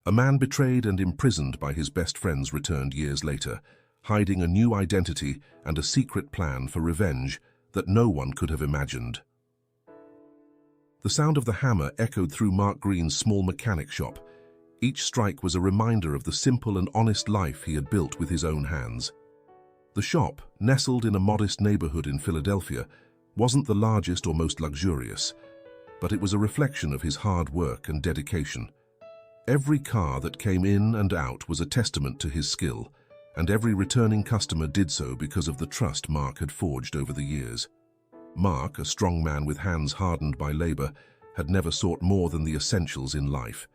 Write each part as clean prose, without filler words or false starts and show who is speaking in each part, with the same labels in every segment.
Speaker 1: A man betrayed and imprisoned by his best friends returned years later, hiding a new identity and a secret plan for revenge that no one could have imagined. The sound of the hammer echoed through Mark Green's small mechanic shop. Each strike was a reminder of the simple and honest life he had built with his own hands. The shop, nestled in a modest neighborhood in Philadelphia, wasn't the largest or most luxurious, but it was a reflection of his hard work and dedication. Every car that came in and out was a testament to his skill, and every returning customer did so because of the trust Mark had forged over the years. Mark, a strong man with hands hardened by labor, had never sought more than the essentials in life.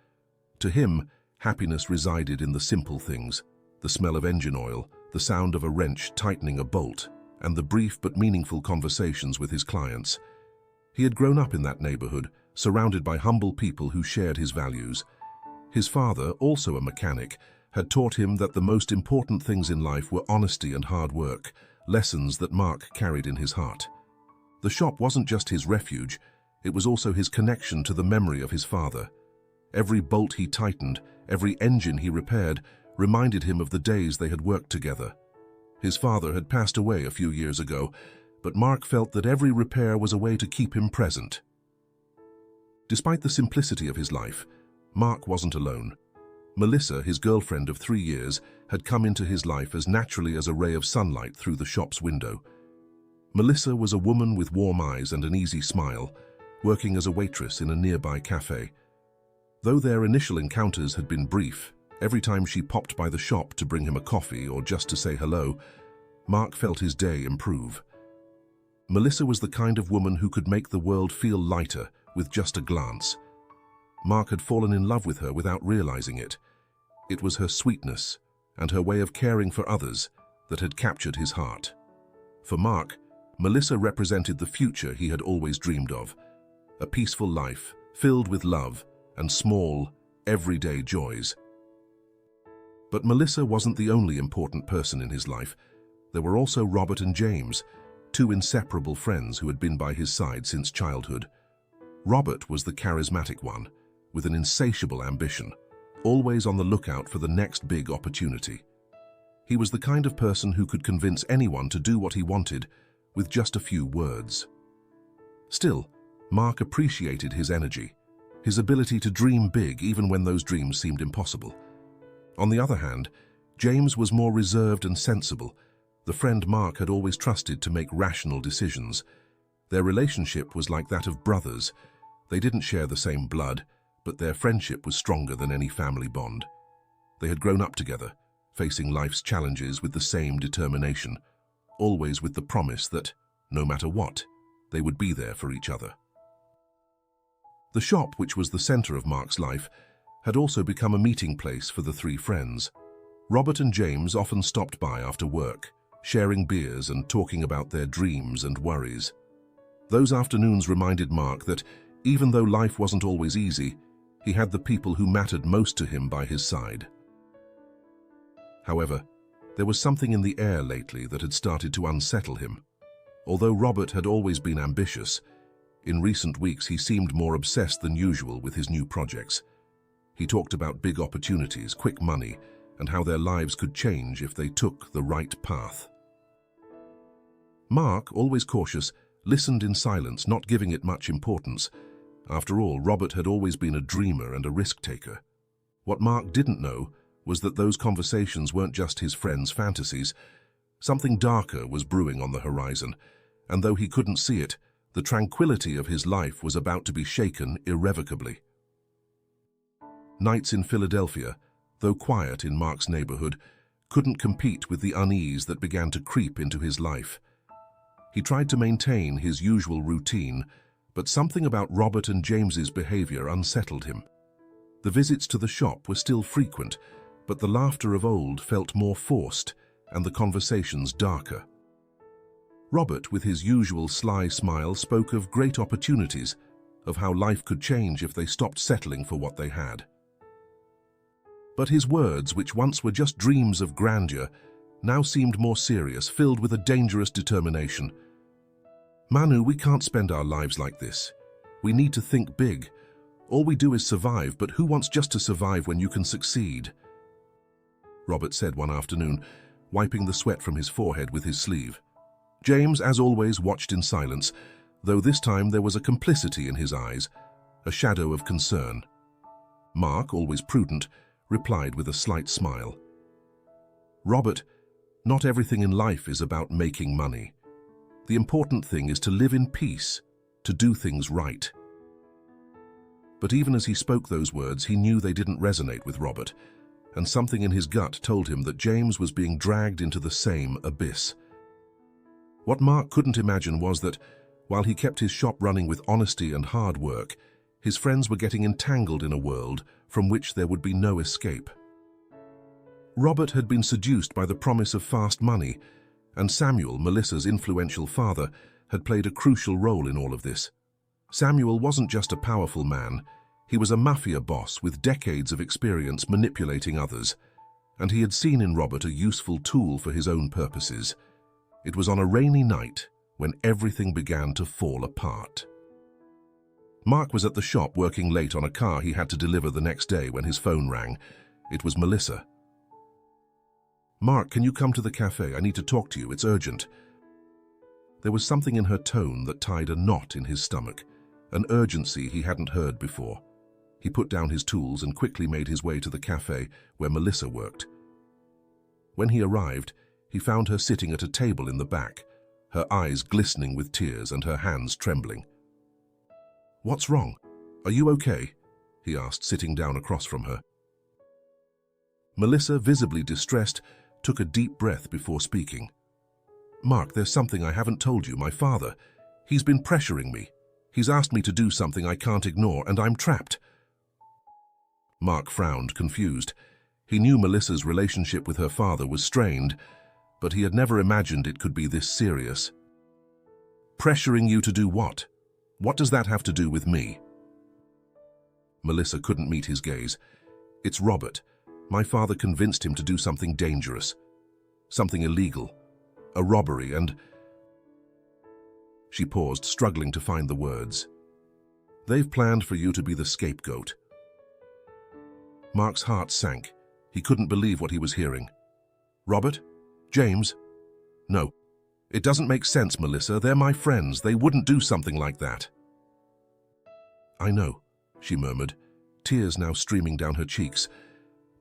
Speaker 1: To him, happiness resided in the simple things: the smell of engine oil, the sound of a wrench tightening a bolt, and the brief but meaningful conversations with his clients. He had grown up in that neighborhood, surrounded by humble people who shared his values. His father, also a mechanic, had taught him that the most important things in life were honesty and hard work, lessons that Mark carried in his heart. The shop wasn't just his refuge, it was also his connection to the memory of his father. Every bolt he tightened, every engine he repaired, reminded him of the days they had worked together. His father had passed away a few years ago, but Mark felt that every repair was a way to keep him present. Despite the simplicity of his life, Mark wasn't alone. Melissa, his girlfriend of 3 years, had come into his life as naturally as a ray of sunlight through the shop's window. Melissa was a woman with warm eyes and an easy smile, working as a waitress in a nearby cafe. Though their initial encounters had been brief, every time she popped by the shop to bring him a coffee or just to say hello, Mark felt his day improve. Melissa was the kind of woman who could make the world feel lighter with just a glance. Mark had fallen in love with her without realizing it. It was her sweetness and her way of caring for others that had captured his heart. For Mark, Melissa represented the future he had always dreamed of, a peaceful life filled with love and small, everyday joys. But Melissa wasn't the only important person in his life. There were also Robert and James, two inseparable friends who had been by his side since childhood. Robert was the charismatic one, with an insatiable ambition, always on the lookout for the next big opportunity. He was the kind of person who could convince anyone to do what he wanted with just a few words. Still, Mark appreciated his energy, his ability to dream big even when those dreams seemed impossible. On the other hand, James was more reserved and sensible, the friend Mark had always trusted to make rational decisions. Their relationship was like that of brothers. They didn't share the same blood, but their friendship was stronger than any family bond. They had grown up together, facing life's challenges with the same determination, always with the promise that, no matter what, they would be there for each other. The shop, which was the center of Mark's life, had also become a meeting place for the three friends. Robert and James often stopped by after work, sharing beers and talking about their dreams and worries. Those afternoons reminded Mark that, even though life wasn't always easy, he had the people who mattered most to him by his side. However, there was something in the air lately that had started to unsettle him. Although Robert had always been ambitious, in recent weeks he seemed more obsessed than usual with his new projects. He talked about big opportunities, quick money, and how their lives could change if they took the right path. Mark, always cautious, listened in silence, not giving it much importance. After all, Robert had always been a dreamer and a risk-taker. What Mark didn't know was that those conversations weren't just his friends' fantasies. Something darker was brewing on the horizon, and though he couldn't see it, the tranquility of his life was about to be shaken irrevocably. Nights in Philadelphia, though quiet in Mark's neighborhood, couldn't compete with the unease that began to creep into his life. He tried to maintain his usual routine, but something about Robert and James's behavior unsettled him. The visits to the shop were still frequent, but the laughter of old felt more forced and the conversations darker. Robert, with his usual sly smile, spoke of great opportunities, of how life could change if they stopped settling for what they had. But his words, which once were just dreams of grandeur, now seemed more serious, filled with a dangerous determination. "Manu, we can't spend our lives like this. We need to think big, All we do is survive, but who wants just to survive when you can succeed? Robert said one afternoon, wiping the sweat from his forehead with his sleeve. James, as always, watched in silence, though this time there was a complicity in his eyes, a shadow of concern. Mark, always prudent, replied with a slight smile. Robert, not everything in life is about making money. The important thing is to live in peace, to do things right. But even as he spoke those words, he knew they didn't resonate with Robert, and something in his gut told him that James was being dragged into the same abyss. What Mark couldn't imagine was that, while he kept his shop running with honesty and hard work, his friends were getting entangled in a world from which there would be no escape. Robert had been seduced by the promise of fast money, and Samuel, Melissa's influential father, had played a crucial role in all of this. Samuel wasn't just a powerful man, he was a mafia boss with decades of experience manipulating others, and he had seen in Robert a useful tool for his own purposes. It was on a rainy night when everything began to fall apart. Mark was at the shop working late on a car he had to deliver the next day when his phone rang. It was Melissa. Mark, can you come to the cafe? I need to talk to you. It's urgent. There was something in her tone that tied a knot in his stomach, an urgency he hadn't heard before. He put down his tools and quickly made his way to the cafe where Melissa worked. When he arrived, he found her sitting at a table in the back, her eyes glistening with tears and her hands trembling. What's wrong? Are you okay? He asked, sitting down across from her. Melissa, visibly distressed, took a deep breath before speaking. Mark, there's something I haven't told you. My father, he's been pressuring me. He's asked me to do something I can't ignore, and I'm trapped. Mark frowned, confused. He knew Melissa's relationship with her father was strained, but he had never imagined it could be this serious. Pressuring you to do what? What does that have to do with me? Melissa couldn't meet his gaze. It's Robert. My father convinced him to do something dangerous, something illegal, a robbery, and... She paused, struggling to find the words. They've planned for you to be the scapegoat. Mark's heart sank. He couldn't believe what he was hearing. Robert? James? No. It doesn't make sense, Melissa. They're my friends. They wouldn't do something like that. I know, she murmured, tears now streaming down her cheeks.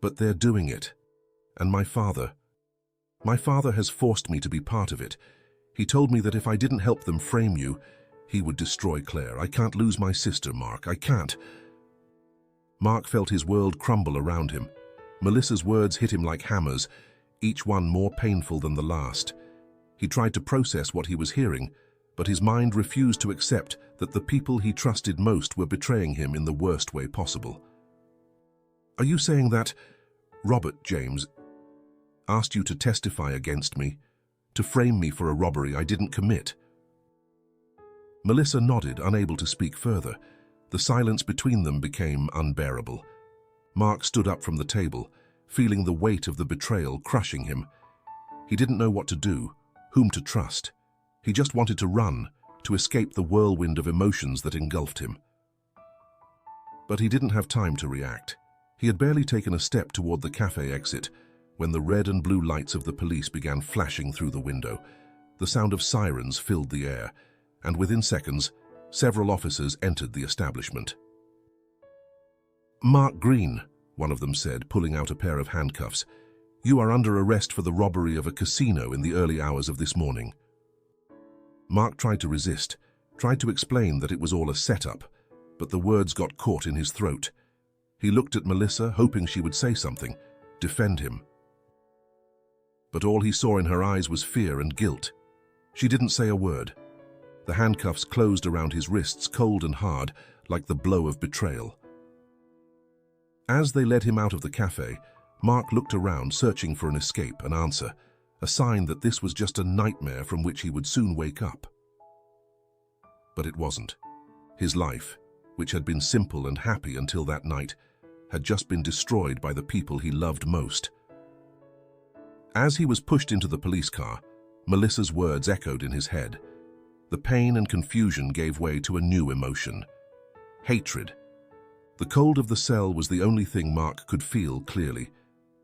Speaker 1: But they're doing it. And my father has forced me to be part of it. He told me that if I didn't help them frame you, he would destroy Claire. I can't lose my sister, Mark. I can't. Mark felt his world crumble around him. Melissa's words hit him like hammers, each one more painful than the last. He tried to process what he was hearing, but his mind refused to accept that the people he trusted most were betraying him in the worst way possible. Are you saying that Robert, James, asked you to testify against me, to frame me for a robbery I didn't commit? Melissa nodded, unable to speak further. The silence between them became unbearable. Mark stood up from the table, feeling the weight of the betrayal crushing him. He didn't know what to do, whom to trust. He just wanted to run, to escape the whirlwind of emotions that engulfed him. But he didn't have time to react. He had barely taken a step toward the cafe exit when the red and blue lights of the police began flashing through the window. The sound of sirens filled the air, and within seconds, several officers entered the establishment. Mark Green, one of them said, pulling out a pair of handcuffs. You are under arrest for the robbery of a casino in the early hours of this morning. Mark tried to resist, tried to explain that it was all a setup, but the words got caught in his throat. He looked at Melissa, hoping she would say something, defend him. But all he saw in her eyes was fear and guilt. She didn't say a word. The handcuffs closed around his wrists, cold and hard, like the blow of betrayal. As they led him out of the cafe, Mark looked around, searching for an escape, an answer, a sign that this was just a nightmare from which he would soon wake up. But it wasn't. His life, which had been simple and happy until that night, had just been destroyed by the people he loved most. As he was pushed into the police car, Melissa's words echoed in his head. The pain and confusion gave way to a new emotion: hatred. The cold of the cell was the only thing Mark could feel clearly.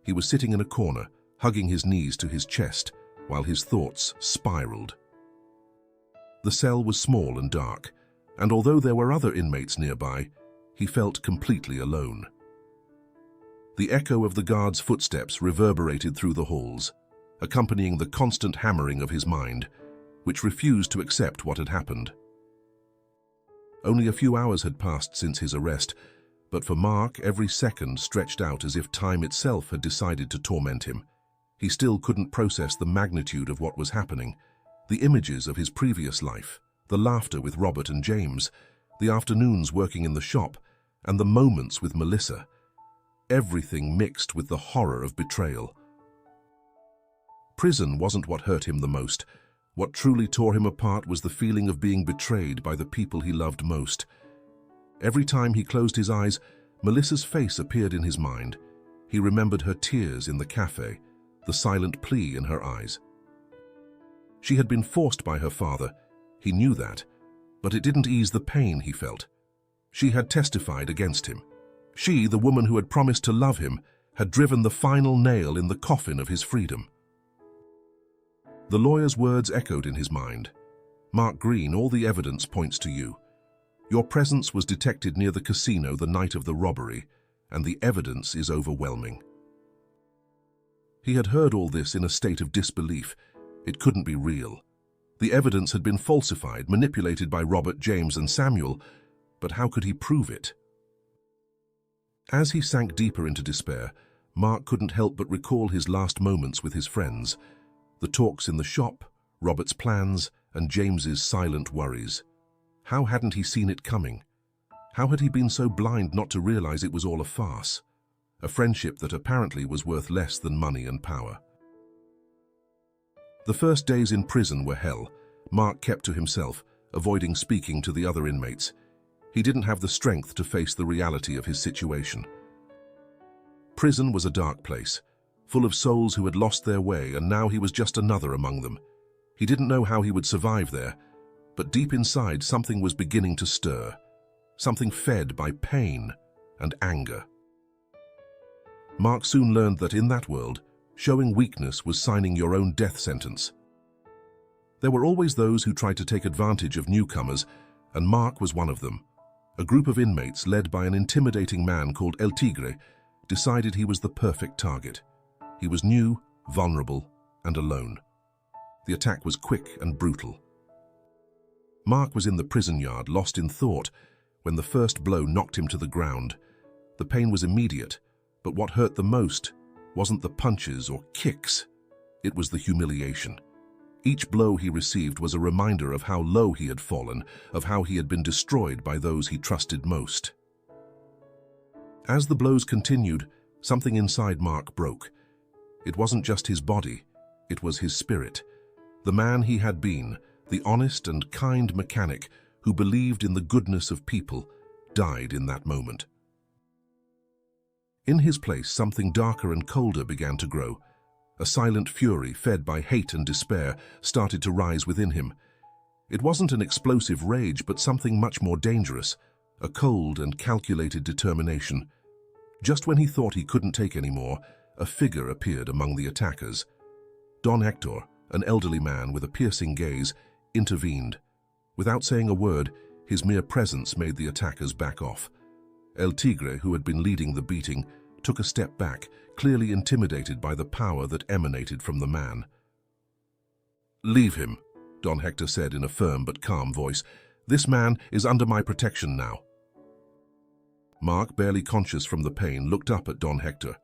Speaker 1: He was sitting in a corner, hugging his knees to his chest, while his thoughts spiraled. The cell was small and dark, and although there were other inmates nearby, he felt completely alone. The echo of the guard's footsteps reverberated through the halls, accompanying the constant hammering of his mind, which refused to accept what had happened. Only a few hours had passed since his arrest, but for Mark, every second stretched out as if time itself had decided to torment him. He still couldn't process the magnitude of what was happening, the images of his previous life, the laughter with Robert and James, the afternoons working in the shop, and the moments with Melissa. Everything mixed with the horror of betrayal. Prison wasn't what hurt him the most. What truly tore him apart was the feeling of being betrayed by the people he loved most. Every time he closed his eyes, Melissa's face appeared in his mind. He remembered her tears in the cafe, the silent plea in her eyes. She had been forced by her father. He knew that, but it didn't ease the pain he felt. She had testified against him. She, the woman who had promised to love him, had driven the final nail in the coffin of his freedom. The lawyer's words echoed in his mind. "Mark Green, all the evidence points to you. Your presence was detected near the casino the night of the robbery, and the evidence is overwhelming." He had heard all this in a state of disbelief. It couldn't be real. The evidence had been falsified, manipulated by Robert, James, and Samuel, but how could he prove it? As he sank deeper into despair, Mark couldn't help but recall his last moments with his friends, the talks in the shop, Robert's plans, and James's silent worries. How hadn't he seen it coming? How had he been so blind not to realize it was all a farce? A friendship that apparently was worth less than money and power. The first days in prison were hell. Mark kept to himself, avoiding speaking to the other inmates. He didn't have the strength to face the reality of his situation. Prison was a dark place, full of souls who had lost their way, and now he was just another among them. He didn't know how he would survive there, but deep inside something was beginning to stir, something fed by pain and anger. Mark soon learned that in that world, showing weakness was signing your own death sentence. There were always those who tried to take advantage of newcomers, and Mark was one of them. A group of inmates led by an intimidating man called El Tigre decided he was the perfect target. He was new, vulnerable, and alone. The attack was quick and brutal. Mark was in the prison yard, lost in thought, when the first blow knocked him to the ground. The pain was immediate, but what hurt the most wasn't the punches or kicks. It was the humiliation. Each blow he received was a reminder of how low he had fallen, of how he had been destroyed by those he trusted most. As the blows continued, something inside Mark broke. It wasn't just his body, it was his spirit. The man he had been, the honest and kind mechanic who believed in the goodness of people, died in that moment. In his place, something darker and colder began to grow. A silent fury, fed by hate and despair, started to rise within him. It wasn't an explosive rage, but something much more dangerous, a cold and calculated determination. Just when he thought he couldn't take any more, a figure appeared among the attackers. Don Hector, an elderly man with a piercing gaze, intervened. Without saying a word, his mere presence made the attackers back off. El Tigre, who had been leading the beating, took a step back, clearly intimidated by the power that emanated from the man. "Leave him," Don Hector said in a firm but calm voice. "This man is under my protection now." Mark, barely conscious from the pain, looked up at Don Hector.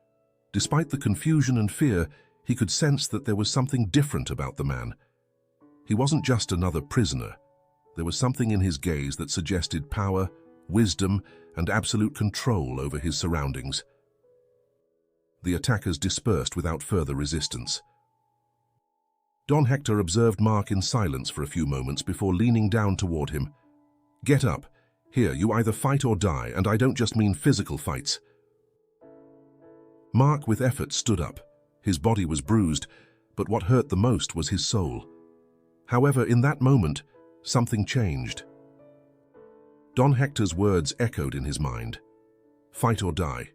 Speaker 1: Despite the confusion and fear, he could sense that there was something different about the man. He wasn't just another prisoner. There was something in his gaze that suggested power, wisdom, and absolute control over his surroundings. The attackers dispersed without further resistance. Don Hector observed Mark in silence for a few moments before leaning down toward him. "Get up. Here, you either fight or die, and I don't just mean physical fights." Mark, with effort, stood up. His body was bruised, but what hurt the most was his soul. However, in that moment, something changed. Don Hector's words echoed in his mind. Fight or die.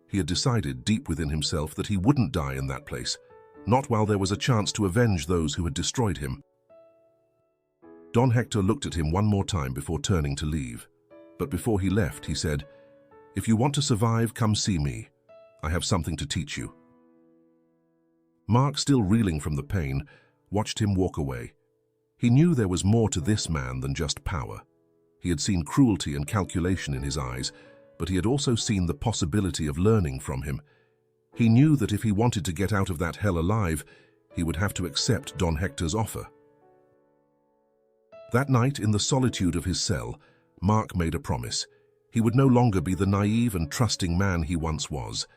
Speaker 1: He had decided deep within himself that he wouldn't die in that place, not while there was a chance to avenge those who had destroyed him. Don Hector looked at him one more time before turning to leave. But before he left, he said, "If you want to survive, come see me. I have something to teach you." Mark, still reeling from the pain, watched him walk away. He knew there was more to this man than just power. He had seen cruelty and calculation in his eyes, but he had also seen the possibility of learning from him. He knew that if he wanted to get out of that hell alive, he would have to accept Don Hector's offer. That night, in the solitude of his cell, Mark made a promise. He would no longer be the naive and trusting man he once was,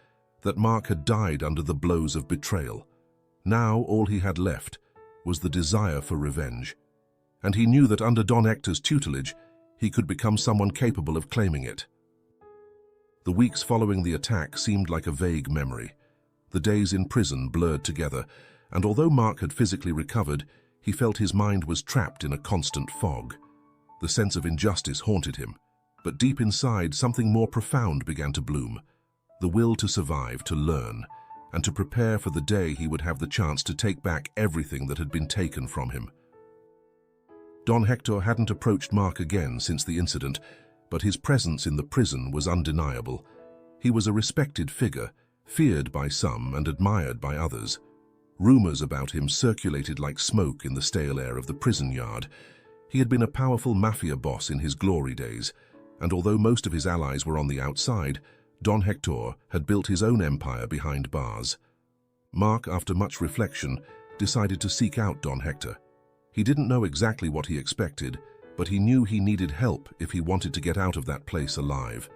Speaker 1: that Mark had died under the blows of betrayal. Now all he had left was the desire for revenge, and he knew that under Don Hector's tutelage, he could become someone capable of claiming it. The weeks following the attack seemed like a vague memory. The days in prison blurred together, and although Mark had physically recovered, he felt his mind was trapped in a constant fog. The sense of injustice haunted him, but deep inside, something more profound began to bloom. The will to survive, to learn, and to prepare for the day he would have the chance to take back everything that had been taken from him. Don Hector hadn't approached Mark again since the incident, but his presence in the prison was undeniable. He was a respected figure, feared by some and admired by others. Rumors about him circulated like smoke in the stale air of the prison yard. He had been a powerful mafia boss in his glory days, and although most of his allies were on the outside, Don Hector had built his own empire behind bars. Mark, after much reflection, decided to seek out Don Hector. He didn't know exactly what he expected, but he knew he needed help if he wanted to get out of that place alive.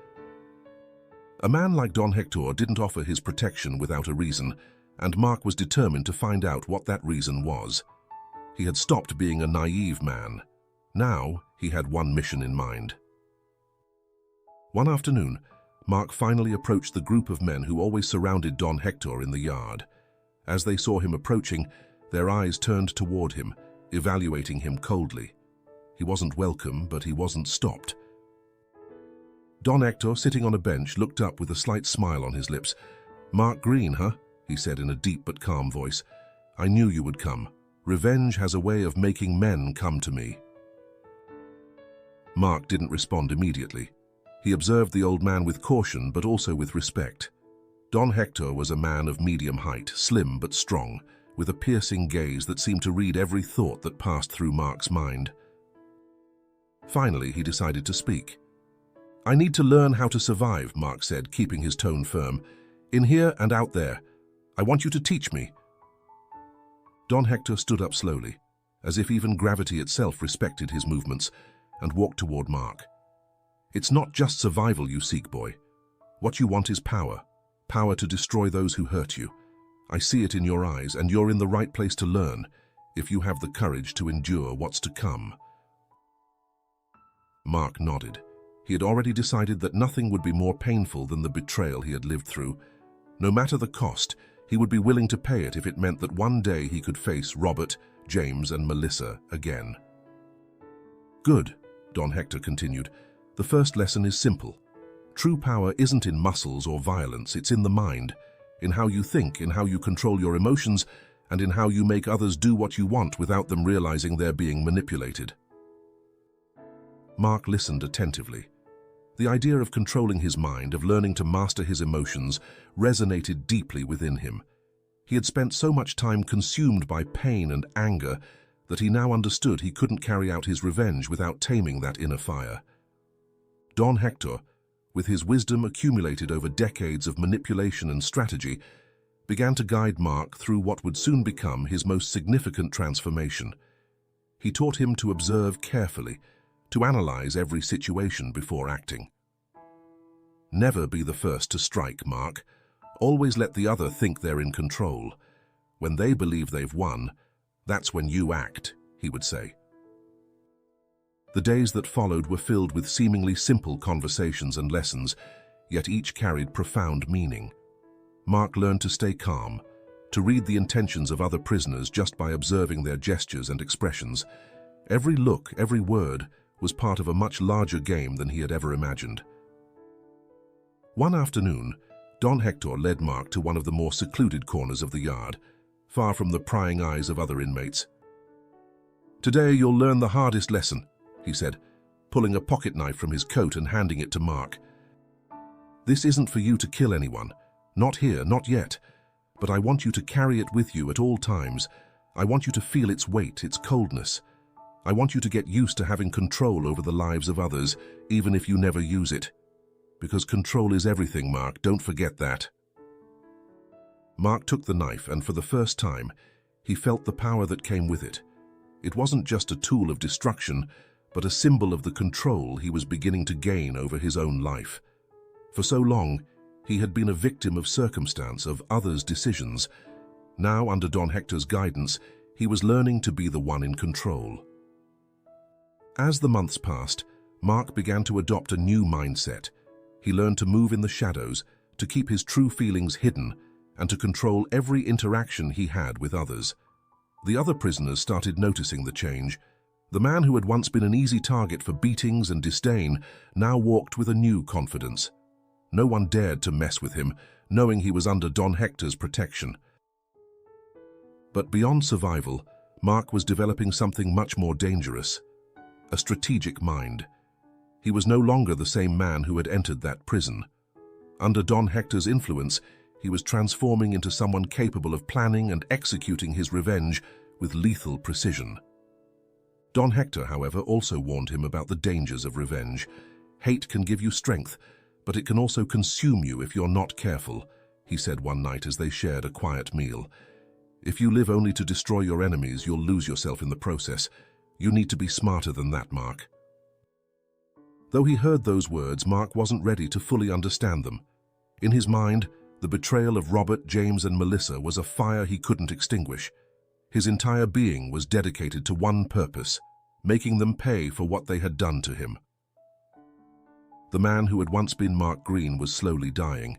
Speaker 1: A man like Don Hector didn't offer his protection without a reason, and Mark was determined to find out what that reason was. He had stopped being a naive man. Now he had one mission in mind. One afternoon, Mark finally approached the group of men who always surrounded Don Hector in the yard. As they saw him approaching, their eyes turned toward him, evaluating him coldly. He wasn't welcome, but he wasn't stopped. Don Hector, sitting on a bench, looked up with a slight smile on his lips. "Mark Green, huh?" he said in a deep but calm voice. "I knew you would come. Revenge has a way of making men come to me." Mark didn't respond immediately. He observed the old man with caution, but also with respect. Don Hector was a man of medium height, slim but strong, with a piercing gaze that seemed to read every thought that passed through Mark's mind. Finally, he decided to speak. "I need to learn how to survive," Mark said, keeping his tone firm. "In here and out there. I want you to teach me." Don Hector stood up slowly, as if even gravity itself respected his movements, and walked toward Mark. "It's not just survival you seek, boy. What you want is power. Power to destroy those who hurt you. I see it in your eyes, and you're in the right place to learn, if you have the courage to endure what's to come." Mark nodded. He had already decided that nothing would be more painful than the betrayal he had lived through. No matter the cost, he would be willing to pay it if it meant that one day he could face Robert, James, and Melissa again. "Good," Don Hector continued. "The first lesson is simple. True power isn't in muscles or violence, it's in the mind, in how you think, in how you control your emotions, and in how you make others do what you want without them realizing they're being manipulated." Mark listened attentively. The idea of controlling his mind, of learning to master his emotions, resonated deeply within him. He had spent so much time consumed by pain and anger that he now understood he couldn't carry out his revenge without taming that inner fire. Don Hector, with his wisdom accumulated over decades of manipulation and strategy, began to guide Mark through what would soon become his most significant transformation. He taught him to observe carefully, to analyze every situation before acting. "Never be the first to strike, Mark. Always let the other think they're in control. When they believe they've won, that's when you act," he would say. The days that followed were filled with seemingly simple conversations and lessons, yet each carried profound meaning. Mark learned to stay calm, to read the intentions of other prisoners just by observing their gestures and expressions. Every look, every word, was part of a much larger game than he had ever imagined. One afternoon, Don Hector led Mark to one of the more secluded corners of the yard, far from the prying eyes of other inmates. "Today you'll learn the hardest lesson," he said, pulling a pocket knife from his coat and handing it to Mark. "This isn't for you to kill anyone. Not here, not yet. But I want you to carry it with you at all times. I want you to feel its weight, its coldness. I want you to get used to having control over the lives of others, even if you never use it. Because control is everything, Mark, don't forget that." Mark took the knife, and for the first time, he felt the power that came with it. It wasn't just a tool of destruction, but a symbol of the control he was beginning to gain over his own life. For so long, he had been a victim of circumstance, of others' decisions. Now, under Don Hector's guidance, he was learning to be the one in control. As the months passed, Mark began to adopt a new mindset. He learned to move in the shadows, to keep his true feelings hidden, and to control every interaction he had with others. The other prisoners started noticing the change. The man who had once been an easy target for beatings and disdain now walked with a new confidence. No one dared to mess with him, knowing he was under Don Hector's protection. But beyond survival, Mark was developing something much more dangerous: a strategic mind. He was no longer the same man who had entered that prison. Under Don Hector's influence, he was transforming into someone capable of planning and executing his revenge with lethal precision. Don Hector, however, also warned him about the dangers of revenge. "Hate can give you strength, but it can also consume you if you're not careful," he said one night as they shared a quiet meal. "If you live only to destroy your enemies, you'll lose yourself in the process. You need to be smarter than that, Mark." Though he heard those words, Mark wasn't ready to fully understand them. In his mind, the betrayal of Robert, James, and Melissa was a fire he couldn't extinguish. His entire being was dedicated to one purpose: making them pay for what they had done to him. The man who had once been Mark Green was slowly dying,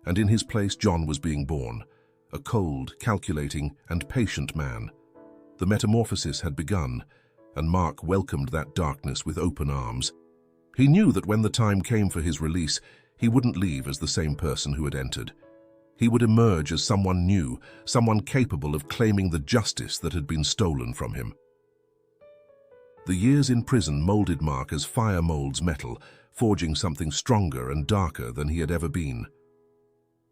Speaker 1: and in his place John was being born, a cold, calculating, and patient man. The metamorphosis had begun, and Mark welcomed that darkness with open arms. He knew that when the time came for his release, he wouldn't leave as the same person who had entered. He would emerge as someone new, someone capable of claiming the justice that had been stolen from him. The years in prison molded Mark as fire molds metal, forging something stronger and darker than he had ever been.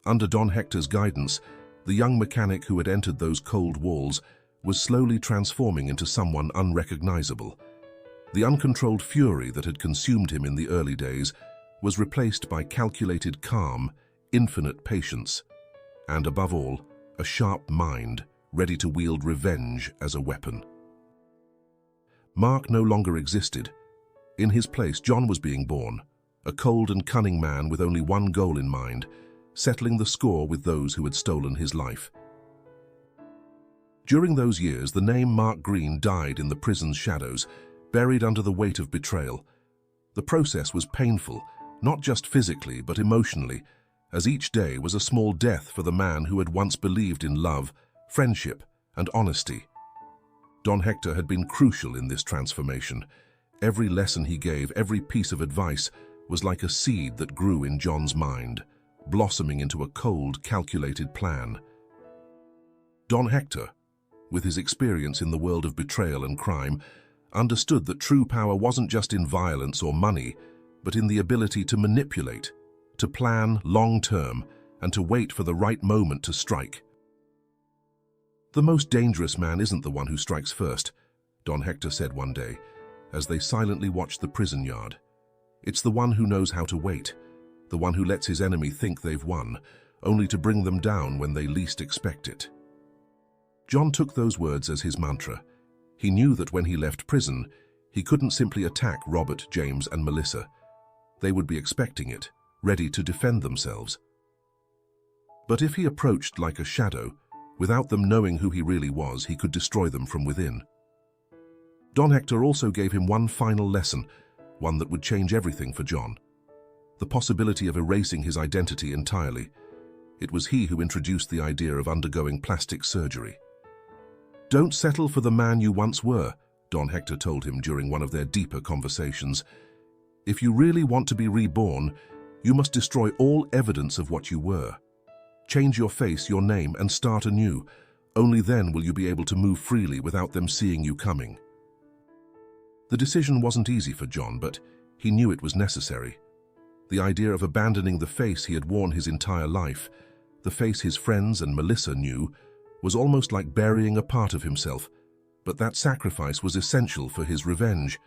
Speaker 1: Under Don Hector's guidance, the young mechanic who had entered those cold walls was slowly transforming into someone unrecognizable. The uncontrolled fury that had consumed him in the early days was replaced by calculated calm, infinite patience, and above all, a sharp mind ready to wield revenge as a weapon. Mark no longer existed. In his place, John was being born, a cold and cunning man with only one goal in mind: settling the score with those who had stolen his life. During those years, the name Mark Green died in the prison's shadows, buried under the weight of betrayal. The process was painful, not just physically but emotionally, as each day was a small death for the man who had once believed in love, friendship, and honesty. Don Hector had been crucial in this transformation. Every lesson he gave, every piece of advice, was like a seed that grew in John's mind, blossoming into a cold, calculated plan. Don Hector, with his experience in the world of betrayal and crime, understood that true power wasn't just in violence or money, but in the ability to manipulate, to plan long-term, and to wait for the right moment to strike. "The most dangerous man isn't the one who strikes first," Don Hector said one day, as they silently watched the prison yard. "It's the one who knows how to wait, the one who lets his enemy think they've won, only to bring them down when they least expect it." John took those words as his mantra. He knew that when he left prison, he couldn't simply attack Robert, James, and Melissa. They would be expecting it, ready to defend themselves. But if he approached like a shadow, without them knowing who he really was, he could destroy them from within. Don Hector also gave him one final lesson, one that would change everything for John: the possibility of erasing his identity entirely. It was he who introduced the idea of undergoing plastic surgery. "Don't settle for the man you once were," Don Hector told him during one of their deeper conversations. "If you really want to be reborn, You must destroy all evidence of what you were. Change your face, your name, and start anew. Only then will you be able to move freely without them seeing you coming. The decision wasn't easy for John, but he knew it was necessary. The idea of abandoning the face he had worn his entire life, the face his friends and Melissa knew, was almost like burying a part of himself. But that sacrifice was essential for his revenge.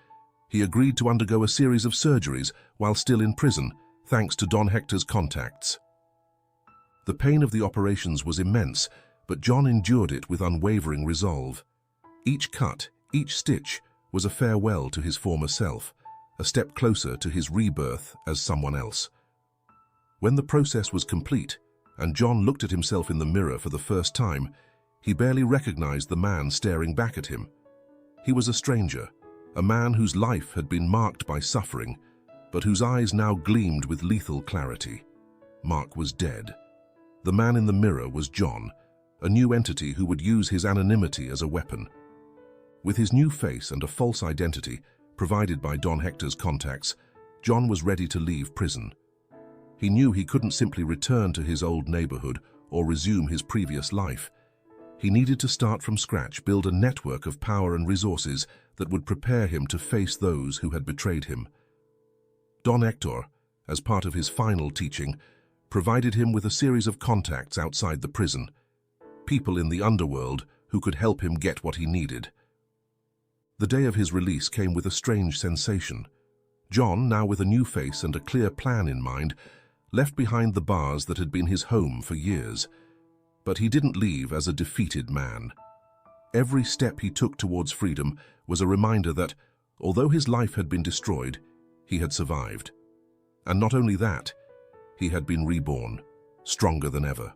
Speaker 1: He agreed to undergo a series of surgeries while still in prison, thanks to Don Hector's contacts. The pain of the operations was immense, but John endured it with unwavering resolve. Each cut, each stitch, was a farewell to his former self, a step closer to his rebirth as someone else. When the process was complete, and John looked at himself in the mirror for the first time, he barely recognized the man staring back at him. He was a stranger, a man whose life had been marked by suffering, but whose eyes now gleamed with lethal clarity. Mark was dead. The man in the mirror was John, a new entity who would use his anonymity as a weapon. With his new face and a false identity, provided by Don Hector's contacts, John was ready to leave prison. He knew he couldn't simply return to his old neighborhood or resume his previous life. He needed to start from scratch, build a network of power and resources that would prepare him to face those who had betrayed him. Don Hector, as part of his final teaching, provided him with a series of contacts outside the prison, people in the underworld who could help him get what he needed. The day of his release came with a strange sensation. John, now with a new face and a clear plan in mind, left behind the bars that had been his home for years. But he didn't leave as a defeated man. Every step he took towards freedom was a reminder that, although his life had been destroyed, he had survived. And not only that, he had been reborn, stronger than ever.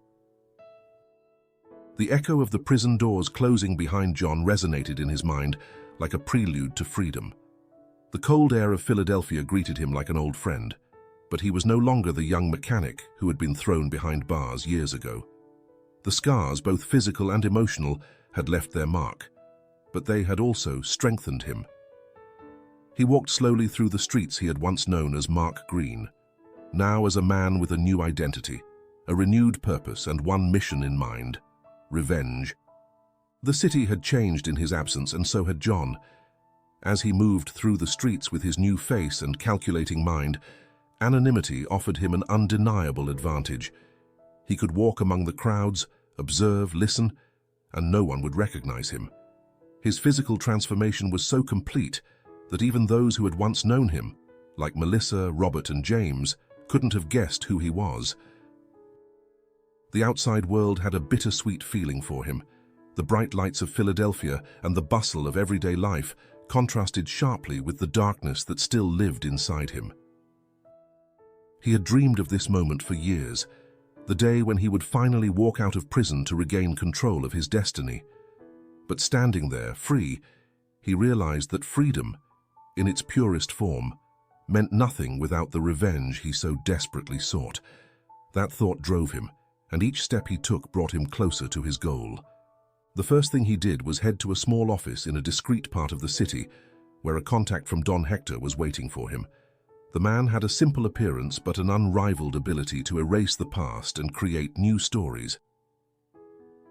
Speaker 1: The echo of the prison doors closing behind John resonated in his mind like a prelude to freedom. The cold air of Philadelphia greeted him like an old friend, but he was no longer the young mechanic who had been thrown behind bars years ago. The scars, both physical and emotional, had left their mark, but they had also strengthened him. He walked slowly through the streets he had once known as Mark Green, now as a man with a new identity, a renewed purpose and one mission in mind: revenge. The city had changed in his absence, and so had John. As he moved through the streets with his new face and calculating mind, anonymity offered him an undeniable advantage. He could walk among the crowds, observe, listen, and no one would recognize him. His physical transformation was so complete that even those who had once known him, like Melissa, Robert, and James, couldn't have guessed who he was. The outside world had a bittersweet feeling for him. The bright lights of Philadelphia and the bustle of everyday life contrasted sharply with the darkness that still lived inside him. He had dreamed of this moment for years, the day when he would finally walk out of prison to regain control of his destiny. But standing there, free, he realized that freedom, in its purest form, meant nothing without the revenge he so desperately sought. That thought drove him, and each step he took brought him closer to his goal. The first thing he did was head to a small office in a discreet part of the city, where a contact from Don Hector was waiting for him. The man had a simple appearance but an unrivaled ability to erase the past and create new stories.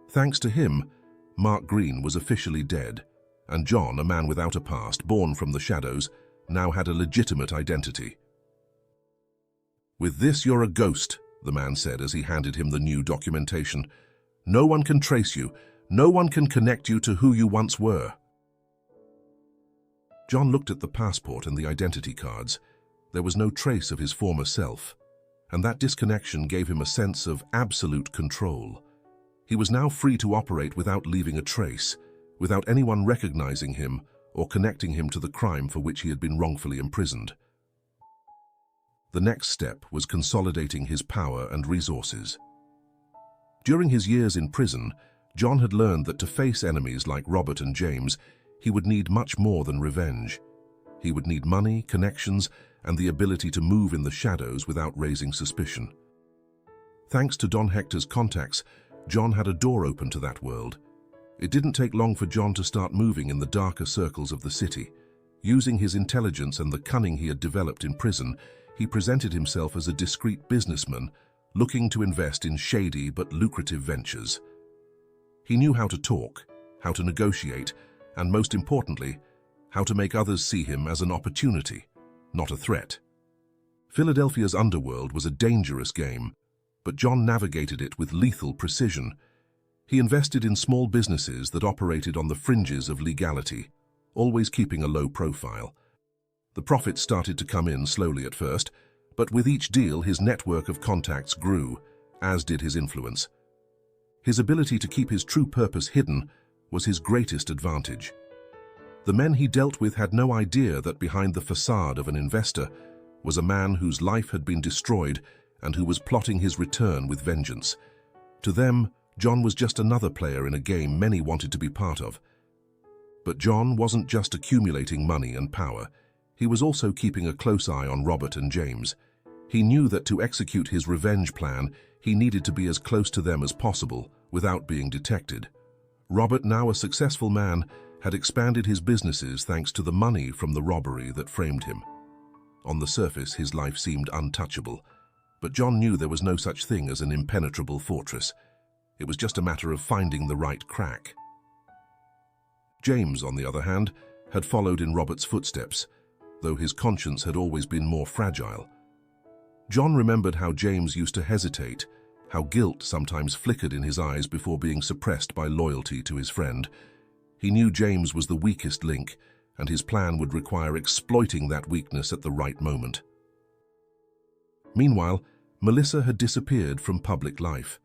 Speaker 1: Thanks to him, Mark Green was officially dead, and John, a man without a past, born from the shadows, now had a legitimate identity. "With this, you're a ghost," the man said as he handed him the new documentation. "No one can trace you. No one can connect you to who you once were." John looked at the passport and the identity cards. There was no trace of his former self, and that disconnection gave him a sense of absolute control. He was now free to operate without leaving a trace, without anyone recognizing him or connecting him to the crime for which he had been wrongfully imprisoned. The next step was consolidating his power and resources. During his years in prison, John had learned that to face enemies like Robert and James, he would need much more than revenge. He would need money, connections, and the ability to move in the shadows without raising suspicion. Thanks to Don Hector's contacts, John had a door open to that world. It didn't take long for John to start moving in the darker circles of the city. Using his intelligence and the cunning he had developed in prison, he presented himself as a discreet businessman looking to invest in shady but lucrative ventures. He knew how to talk, how to negotiate, and most importantly, how to make others see him as an opportunity, not a threat. Philadelphia's underworld was a dangerous game, but John navigated it with lethal precision. He invested in small businesses that operated on the fringes of legality, always keeping a low profile. The profits started to come in slowly at first, but with each deal his network of contacts grew, as did his influence. His ability to keep his true purpose hidden was his greatest advantage. The men he dealt with had no idea that behind the facade of an investor was a man whose life had been destroyed and who was plotting his return with vengeance. To them, John was just another player in a game many wanted to be part of. But John wasn't just accumulating money and power. He was also keeping a close eye on Robert and James. He knew that to execute his revenge plan, he needed to be as close to them as possible without being detected. Robert, now a successful man, had expanded his businesses thanks to the money from the robbery that framed him. On the surface, his life seemed untouchable, but John knew there was no such thing as an impenetrable fortress. It was just a matter of finding the right crack. James, on the other hand, had followed in Robert's footsteps, though his conscience had always been more fragile. John remembered how James used to hesitate, how guilt sometimes flickered in his eyes before being suppressed by loyalty to his friend. He knew James was the weakest link, and his plan would require exploiting that weakness at the right moment. Meanwhile, Melissa had disappeared from public life.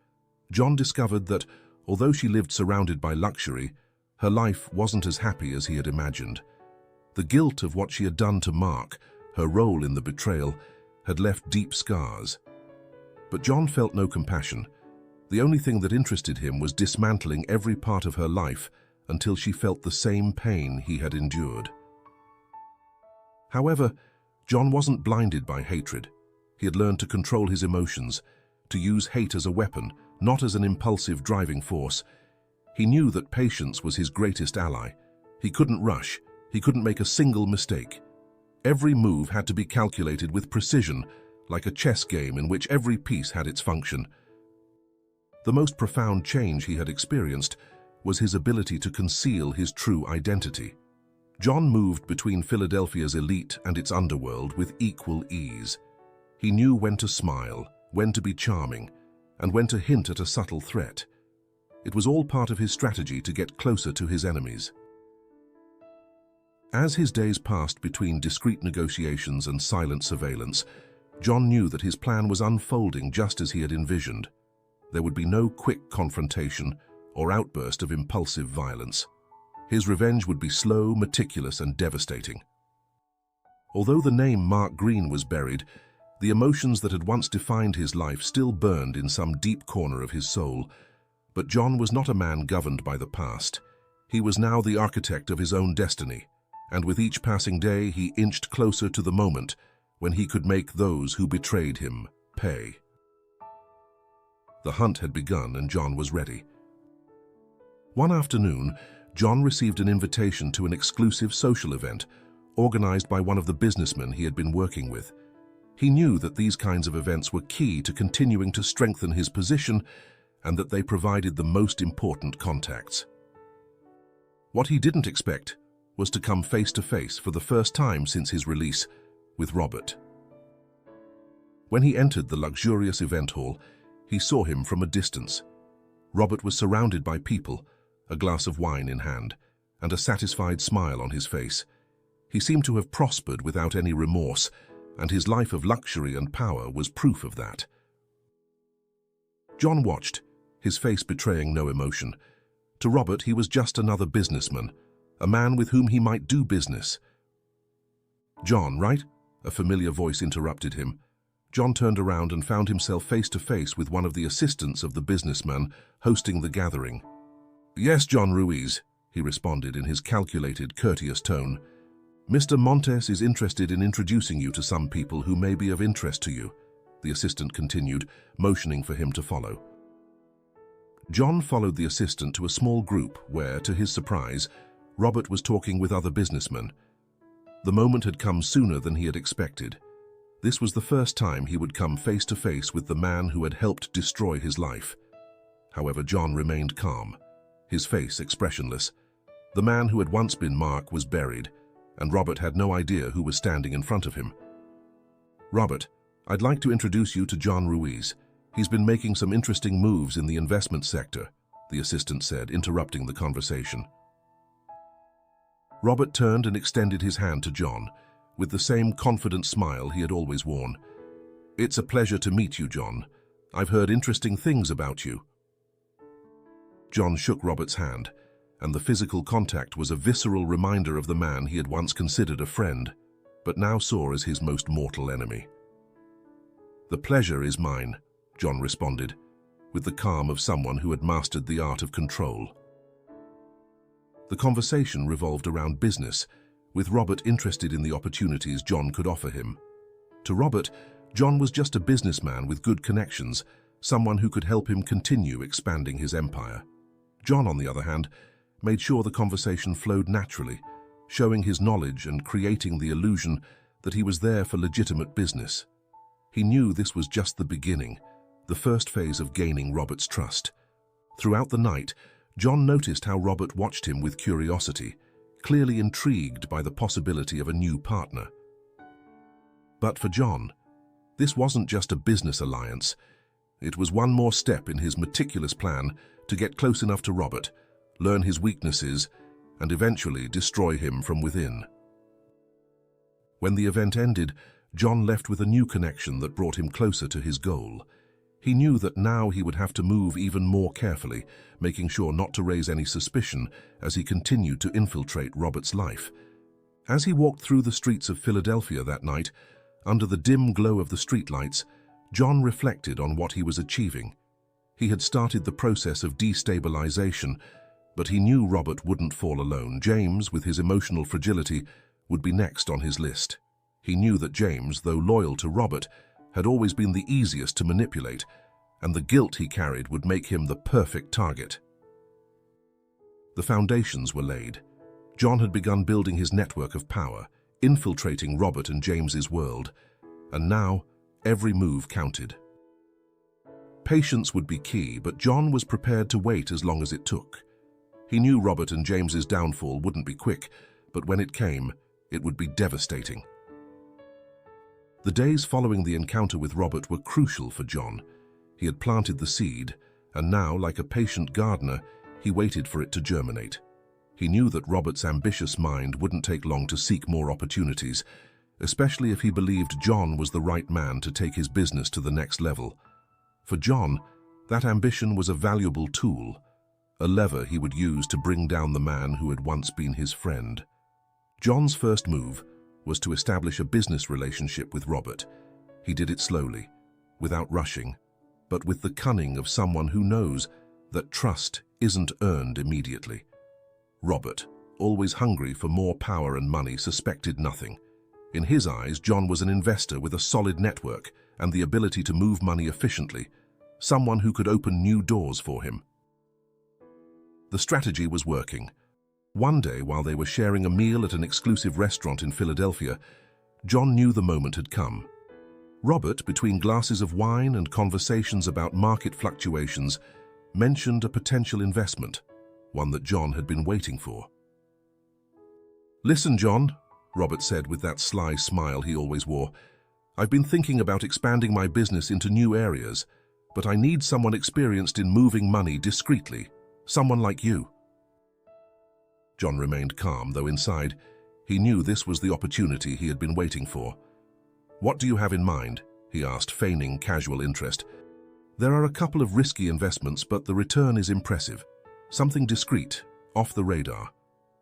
Speaker 1: John discovered that, although she lived surrounded by luxury, her life wasn't as happy as he had imagined. The guilt of what she had done to Mark, her role in the betrayal, had left deep scars. But John felt no compassion. The only thing that interested him was dismantling every part of her life until she felt the same pain he had endured. However, John wasn't blinded by hatred. He had learned to control his emotions, to use hate as a weapon, not as an impulsive driving force. He knew that patience was his greatest ally. He couldn't rush. He couldn't make a single mistake. Every move had to be calculated with precision, like a chess game in which every piece had its function. The most profound change he had experienced was his ability to conceal his true identity. John moved between Philadelphia's elite and its underworld with equal ease. He knew when to smile, when to be charming, and when to hint at a subtle threat. It was all part of his strategy to get closer to his enemies. As his days passed between discreet negotiations and silent surveillance, John knew that his plan was unfolding just as he had envisioned. There would be no quick confrontation or outburst of impulsive violence. His revenge would be slow, meticulous, and devastating. Although the name Mark Green was buried, the emotions that had once defined his life still burned in some deep corner of his soul. But John was not a man governed by the past. He was now the architect of his own destiny, and with each passing day he inched closer to the moment when he could make those who betrayed him pay. The hunt had begun and John was ready. One afternoon, John received an invitation to an exclusive social event organized by one of the businessmen he had been working with. He knew that these kinds of events were key to continuing to strengthen his position and that they provided the most important contacts. What he didn't expect was to come face to face for the first time since his release with Robert. When he entered the luxurious event hall, he saw him from a distance. Robert was surrounded by people, a glass of wine in hand, and a satisfied smile on his face. He seemed to have prospered without any remorse, and his life of luxury and power was proof of that. John watched, his face betraying no emotion. To Robert, he was just another businessman, a man with whom he might do business. "John, right?" A familiar voice interrupted him. John turned around and found himself face to face with one of the assistants of the businessman hosting the gathering. "Yes, John Ruiz," he responded in his calculated, courteous tone. "Mr. Montes is interested in introducing you to some people who may be of interest to you," the assistant continued, motioning for him to follow. John followed the assistant to a small group where, to his surprise, Robert was talking with other businessmen. The moment had come sooner than he had expected. This was the first time he would come face to face with the man who had helped destroy his life. However, John remained calm, his face expressionless. The man who had once been Mark was buried, and Robert had no idea who was standing in front of him. "Robert, I'd like to introduce you to John Ruiz. He's been making some interesting moves in the investment sector," the assistant said, interrupting the conversation. Robert turned and extended his hand to John, with the same confident smile he had always worn. "It's a pleasure to meet you, John. I've heard interesting things about you." John shook Robert's hand, and the physical contact was a visceral reminder of the man he had once considered a friend, but now saw as his most mortal enemy. "The pleasure is mine," John responded, with the calm of someone who had mastered the art of control. The conversation revolved around business, with Robert interested in the opportunities John could offer him. To Robert, John was just a businessman with good connections, someone who could help him continue expanding his empire. John, on the other hand, made sure the conversation flowed naturally, showing his knowledge and creating the illusion that he was there for legitimate business. He knew this was just the beginning, the first phase of gaining Robert's trust. Throughout the night, John noticed how Robert watched him with curiosity, clearly intrigued by the possibility of a new partner. But for John, this wasn't just a business alliance. It was one more step in his meticulous plan to get close enough to Robert, learn his weaknesses, and eventually destroy him from within. When the event ended, John left with a new connection that brought him closer to his goal. He knew that now he would have to move even more carefully, making sure not to raise any suspicion as he continued to infiltrate Robert's life. As he walked through the streets of Philadelphia that night, under the dim glow of the streetlights, John reflected on what he was achieving. He had started the process of destabilization, but he knew Robert wouldn't fall alone. James, with his emotional fragility, would be next on his list. He knew that James, though loyal to Robert, had always been the easiest to manipulate, and the guilt he carried would make him the perfect target. The foundations were laid. John had begun building his network of power, infiltrating Robert and James's world, and now every move counted. Patience would be key, but John was prepared to wait as long as it took. He knew Robert and James's downfall wouldn't be quick, but when it came, it would be devastating. The days following the encounter with Robert were crucial for John. He had planted the seed, and now, like a patient gardener, he waited for it to germinate. He knew that Robert's ambitious mind wouldn't take long to seek more opportunities, especially if he believed John was the right man to take his business to the next level. For John, that ambition was a valuable tool, a lever he would use to bring down the man who had once been his friend. John's first move was to establish a business relationship with Robert. He did it slowly, without rushing, but with the cunning of someone who knows that trust isn't earned immediately. Robert, always hungry for more power and money, suspected nothing. In his eyes, John was an investor with a solid network and the ability to move money efficiently, someone who could open new doors for him. The strategy was working. One day, while they were sharing a meal at an exclusive restaurant in Philadelphia, John knew the moment had come. Robert, between glasses of wine and conversations about market fluctuations, mentioned a potential investment, one that John had been waiting for. "Listen, John," Robert said with that sly smile he always wore, "I've been thinking about expanding my business into new areas, but I need someone experienced in moving money discreetly, someone like you." John remained calm, though inside, he knew this was the opportunity he had been waiting for. "What do you have in mind?" he asked, feigning casual interest. "There are a couple of risky investments, but the return is impressive. Something discreet, off the radar.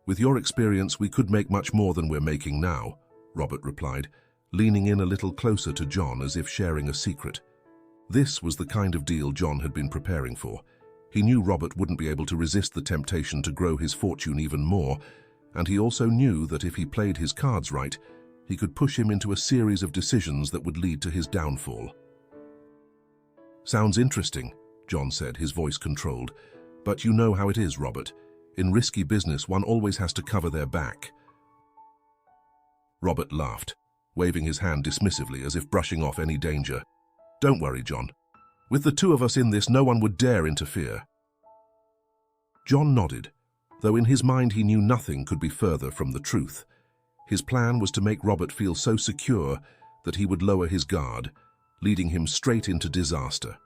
Speaker 1: With your experience, we could make much more than we're making now," Robert replied, leaning in a little closer to John as if sharing a secret. This was the kind of deal John had been preparing for. He knew Robert wouldn't be able to resist the temptation to grow his fortune even more, and he also knew that if he played his cards right, he could push him into a series of decisions that would lead to his downfall. "Sounds interesting," John said, his voice controlled. "But you know how it is, Robert. In risky business, one always has to cover their back." Robert laughed. waving his hand dismissively as if brushing off any danger. "Don't worry, John. With the two of us in this, no one would dare interfere." John nodded, though in his mind he knew nothing could be further from the truth. His plan was to make Robert feel so secure that he would lower his guard, leading him straight into disaster.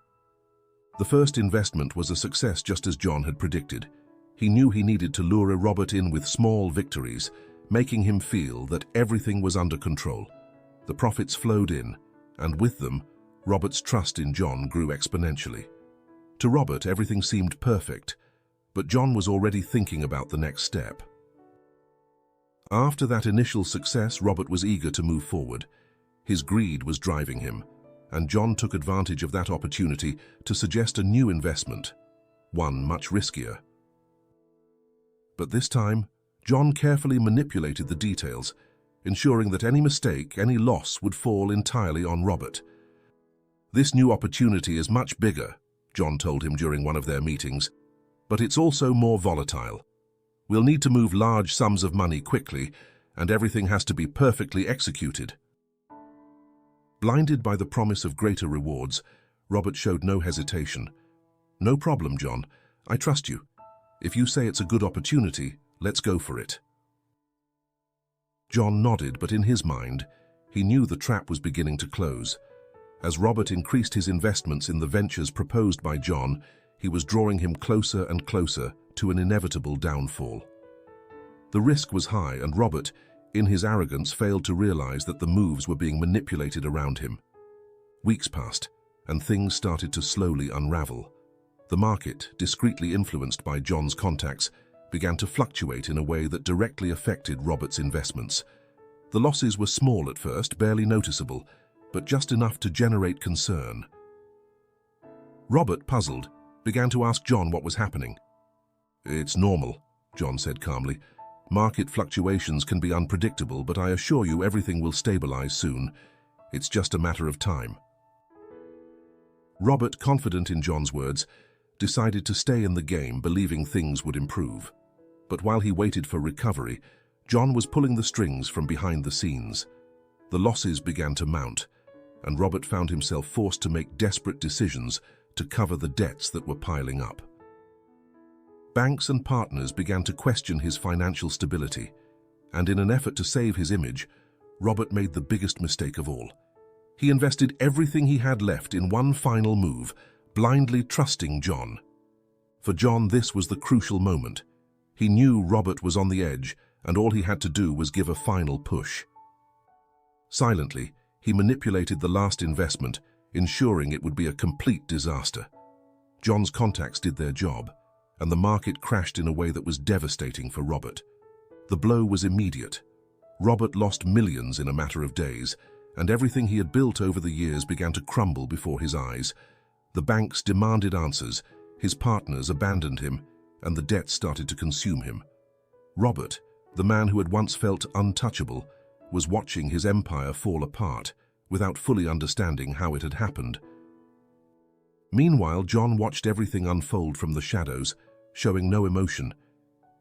Speaker 1: The first investment was a success, just as John had predicted. He knew he needed to lure Robert in with small victories, making him feel that everything was under control. The profits flowed in, and with them, Robert's trust in John grew exponentially. To Robert, everything seemed perfect, but John was already thinking about the next step. After that initial success, Robert was eager to move forward. His greed was driving him, and John took advantage of that opportunity to suggest a new investment, one much riskier. But this time, John carefully manipulated the details, ensuring that any mistake, any loss would fall entirely on Robert. "This new opportunity is much bigger," John told him during one of their meetings, "but it's also more volatile. We'll need to move large sums of money quickly, and everything has to be perfectly executed." Blinded by the promise of greater rewards, Robert showed no hesitation. "No problem, John. I trust you. If you say it's a good opportunity, let's go for it." John nodded, but in his mind, he knew the trap was beginning to close. As Robert increased his investments in the ventures proposed by John, he was drawing him closer and closer to an inevitable downfall. The risk was high, and Robert, in his arrogance, failed to realize that the moves were being manipulated around him. Weeks passed, and things started to slowly unravel. The market, discreetly influenced by John's contacts, began to fluctuate in a way that directly affected Robert's investments. The losses were small at first, barely noticeable, but just enough to generate concern. Robert, puzzled, began to ask John what was happening. "It's normal," John said calmly. "Market fluctuations can be unpredictable, but I assure you everything will stabilize soon. It's just a matter of time." Robert, confident in John's words, decided to stay in the game, believing things would improve. But while he waited for recovery, John was pulling the strings from behind the scenes. The losses began to mount, and Robert found himself forced to make desperate decisions to cover the debts that were piling up. Banks and partners began to question his financial stability, and in an effort to save his image, Robert made the biggest mistake of all. He invested everything he had left in one final move, blindly trusting John. For John, this was the crucial moment. He knew Robert was on the edge, and all he had to do was give a final push. Silently, he manipulated the last investment, ensuring it would be a complete disaster. John's contacts did their job, and the market crashed in a way that was devastating for Robert. The blow was immediate. Robert lost millions in a matter of days, and everything he had built over the years began to crumble before his eyes. The banks demanded answers, his partners abandoned him, and the debt started to consume him. Robert, the man who had once felt untouchable, was watching his empire fall apart, without fully understanding how it had happened. Meanwhile, John watched everything unfold from the shadows, showing no emotion.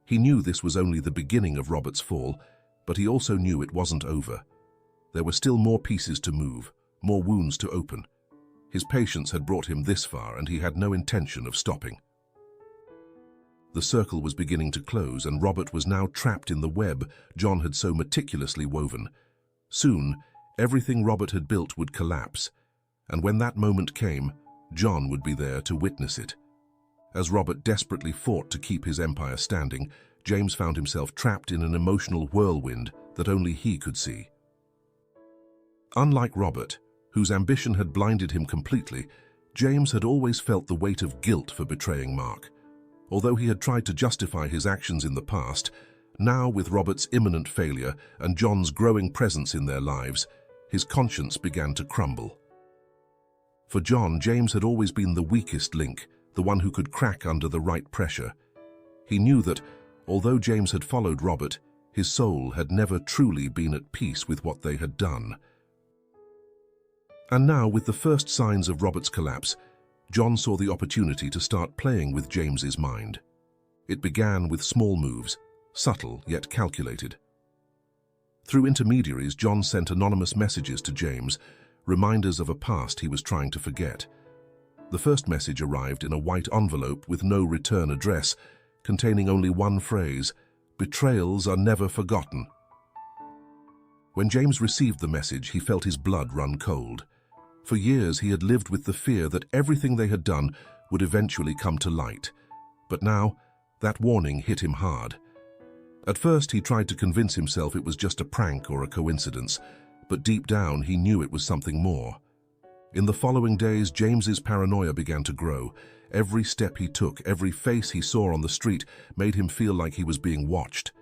Speaker 1: He knew this was only the beginning of Robert's fall, but he also knew it wasn't over. There were still more pieces to move, more wounds to open. His patience had brought him this far, and he had no intention of stopping. The circle was beginning to close, and Robert was now trapped in the web John had so meticulously woven. Soon, everything Robert had built would collapse, and when that moment came, John would be there to witness it. As Robert desperately fought to keep his empire standing, James found himself trapped in an emotional whirlwind that only he could see. Unlike Robert, whose ambition had blinded him completely, James had always felt the weight of guilt for betraying Mark. Although he had tried to justify his actions in the past, now with Robert's imminent failure and John's growing presence in their lives, his conscience began to crumble. For John, James had always been the weakest link, the one who could crack under the right pressure. He knew that, although James had followed Robert, his soul had never truly been at peace with what they had done. And now, with the first signs of Robert's collapse, John saw the opportunity to start playing with James's mind. It began with small moves, subtle yet calculated. Through intermediaries, John sent anonymous messages to James, reminders of a past he was trying to forget. The first message arrived in a white envelope with no return address, containing only one phrase: "Betrayals are never forgotten." When James received the message, he felt his blood run cold. For years, he had lived with the fear that everything they had done would eventually come to light. But now, that warning hit him hard. At first, he tried to convince himself it was just a prank or a coincidence, but deep down, he knew it was something more. In the following days, James's paranoia began to grow. Every step he took, every face he saw on the street made him feel like he was being watched.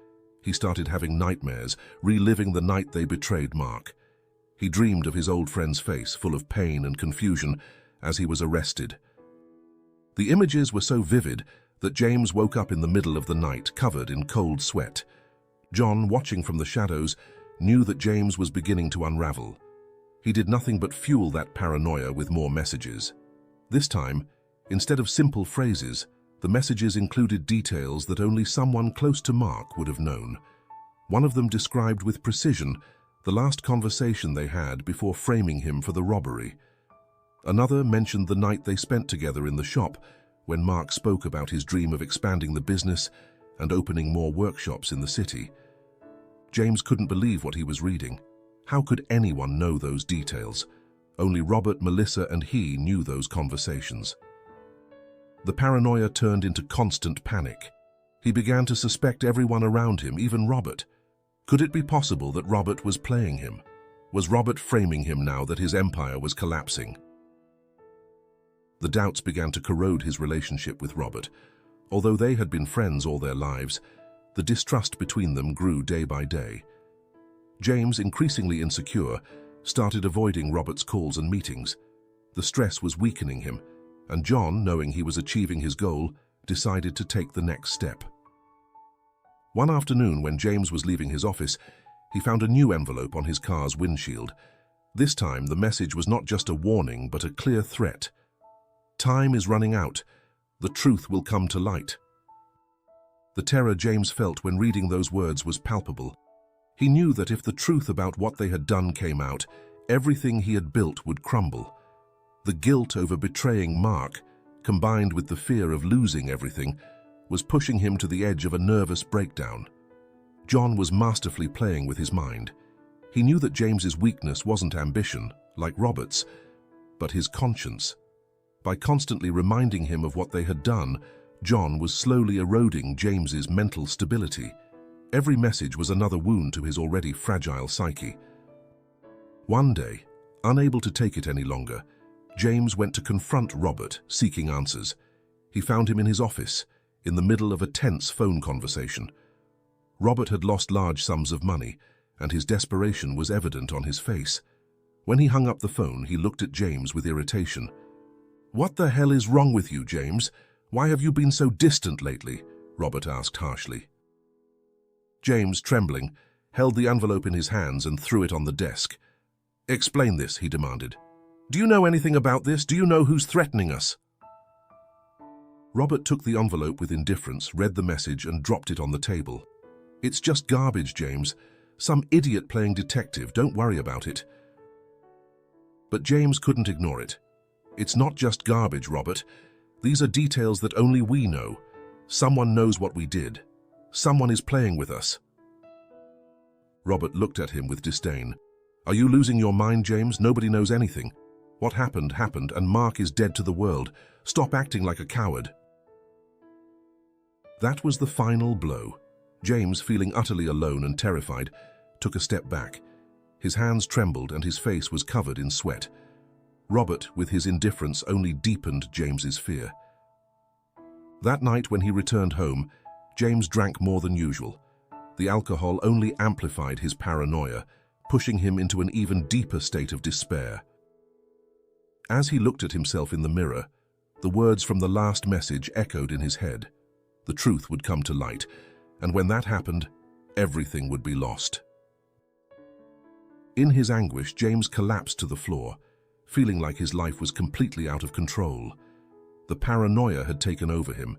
Speaker 1: He started having nightmares, reliving the night they betrayed Mark. He dreamed of his old friend's face, full of pain and confusion, as he was arrested. The images were so vivid that James woke up in the middle of the night, covered in cold sweat. John, watching from the shadows, knew that James was beginning to unravel. He did nothing but fuel that paranoia with more messages. This time, instead of simple phrases, the messages included details that only someone close to Mark would have known. One of them described with precision the last conversation they had before framing him for the robbery. Another mentioned the night they spent together in the shop, when Mark spoke about his dream of expanding the business and opening more workshops in the city. James couldn't believe what he was reading. How could anyone know those details? Only Robert, Melissa, and he knew those conversations. The paranoia turned into constant panic. He began to suspect everyone around him, even Robert. Could it be possible that Robert was playing him? Was Robert framing him now that his empire was collapsing? The doubts began to corrode his relationship with Robert. Although they had been friends all their lives, the distrust between them grew day by day. James, increasingly insecure, started avoiding Robert's calls and meetings. The stress was weakening him, and John, knowing he was achieving his goal, decided to take the next step. One afternoon, when James was leaving his office, he found a new envelope on his car's windshield. This time, the message was not just a warning, but a clear threat. "Time is running out. The truth will come to light." The terror James felt when reading those words was palpable. He knew that if the truth about what they had done came out, everything he had built would crumble. The guilt over betraying Mark, combined with the fear of losing everything, was pushing him to the edge of a nervous breakdown. John was masterfully playing with his mind. He knew that James's weakness wasn't ambition, like Robert's, but his conscience. By constantly reminding him of what they had done, John was slowly eroding James's mental stability. Every message was another wound to his already fragile psyche. One day, unable to take it any longer, James went to confront Robert, seeking answers. He found him in his office, in the middle of a tense phone conversation. Robert had lost large sums of money, and his desperation was evident on his face. When he hung up the phone, he looked at James with irritation. "What the hell is wrong with you, James? Why have you been so distant lately?" Robert asked harshly. James, trembling, held the envelope in his hands and threw it on the desk. "Explain this," he demanded. "Do you know anything about this? Do you know who's threatening us?" Robert took the envelope with indifference, read the message, and dropped it on the table. "It's just garbage, James. Some idiot playing detective. Don't worry about it." But James couldn't ignore it. "It's not just garbage, Robert. These are details that only we know. Someone knows what we did. Someone is playing with us." Robert looked at him with disdain. "Are you losing your mind, James? Nobody knows anything. What happened, happened, and Mark is dead to the world. Stop acting like a coward." That was the final blow. James, feeling utterly alone and terrified, took a step back. His hands trembled and his face was covered in sweat. Robert, with his indifference, only deepened James's fear. That night, when he returned home, James drank more than usual. The alcohol only amplified his paranoia, pushing him into an even deeper state of despair. As he looked at himself in the mirror, the words from the last message echoed in his head. The truth would come to light, and when that happened, everything would be lost. In his anguish, James collapsed to the floor, feeling like his life was completely out of control. The paranoia had taken over him,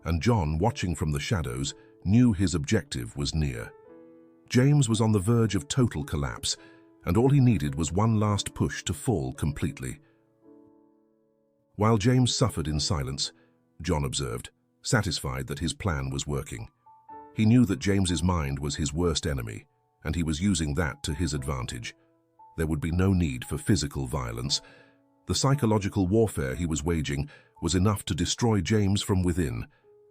Speaker 1: and John, watching from the shadows, knew his objective was near. James was on the verge of total collapse, and all he needed was one last push to fall completely. While James suffered in silence, John observed, satisfied that his plan was working. He knew that James's mind was his worst enemy, and he was using that to his advantage. There would be no need for physical violence. The psychological warfare he was waging was enough to destroy James from within,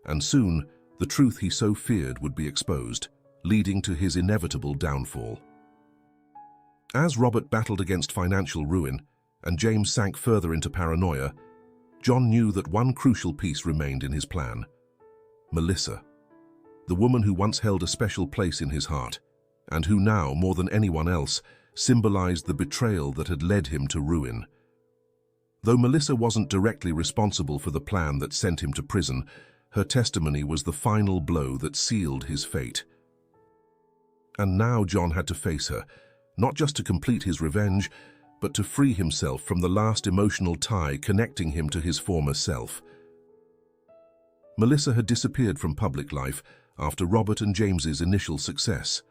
Speaker 1: and soon the truth he so feared would be exposed, leading to his inevitable downfall. As Robert battled against financial ruin, and James sank further into paranoia, John knew that one crucial piece remained in his plan: Melissa, the woman who once held a special place in his heart, and who now, more than anyone else, symbolized the betrayal that had led him to ruin. Though Melissa wasn't directly responsible for the plan that sent him to prison, her testimony was the final blow that sealed his fate. And now John had to face her, not just to complete his revenge, but to free himself from the last emotional tie connecting him to his former self. Melissa had disappeared from public life after Robert and James's initial success.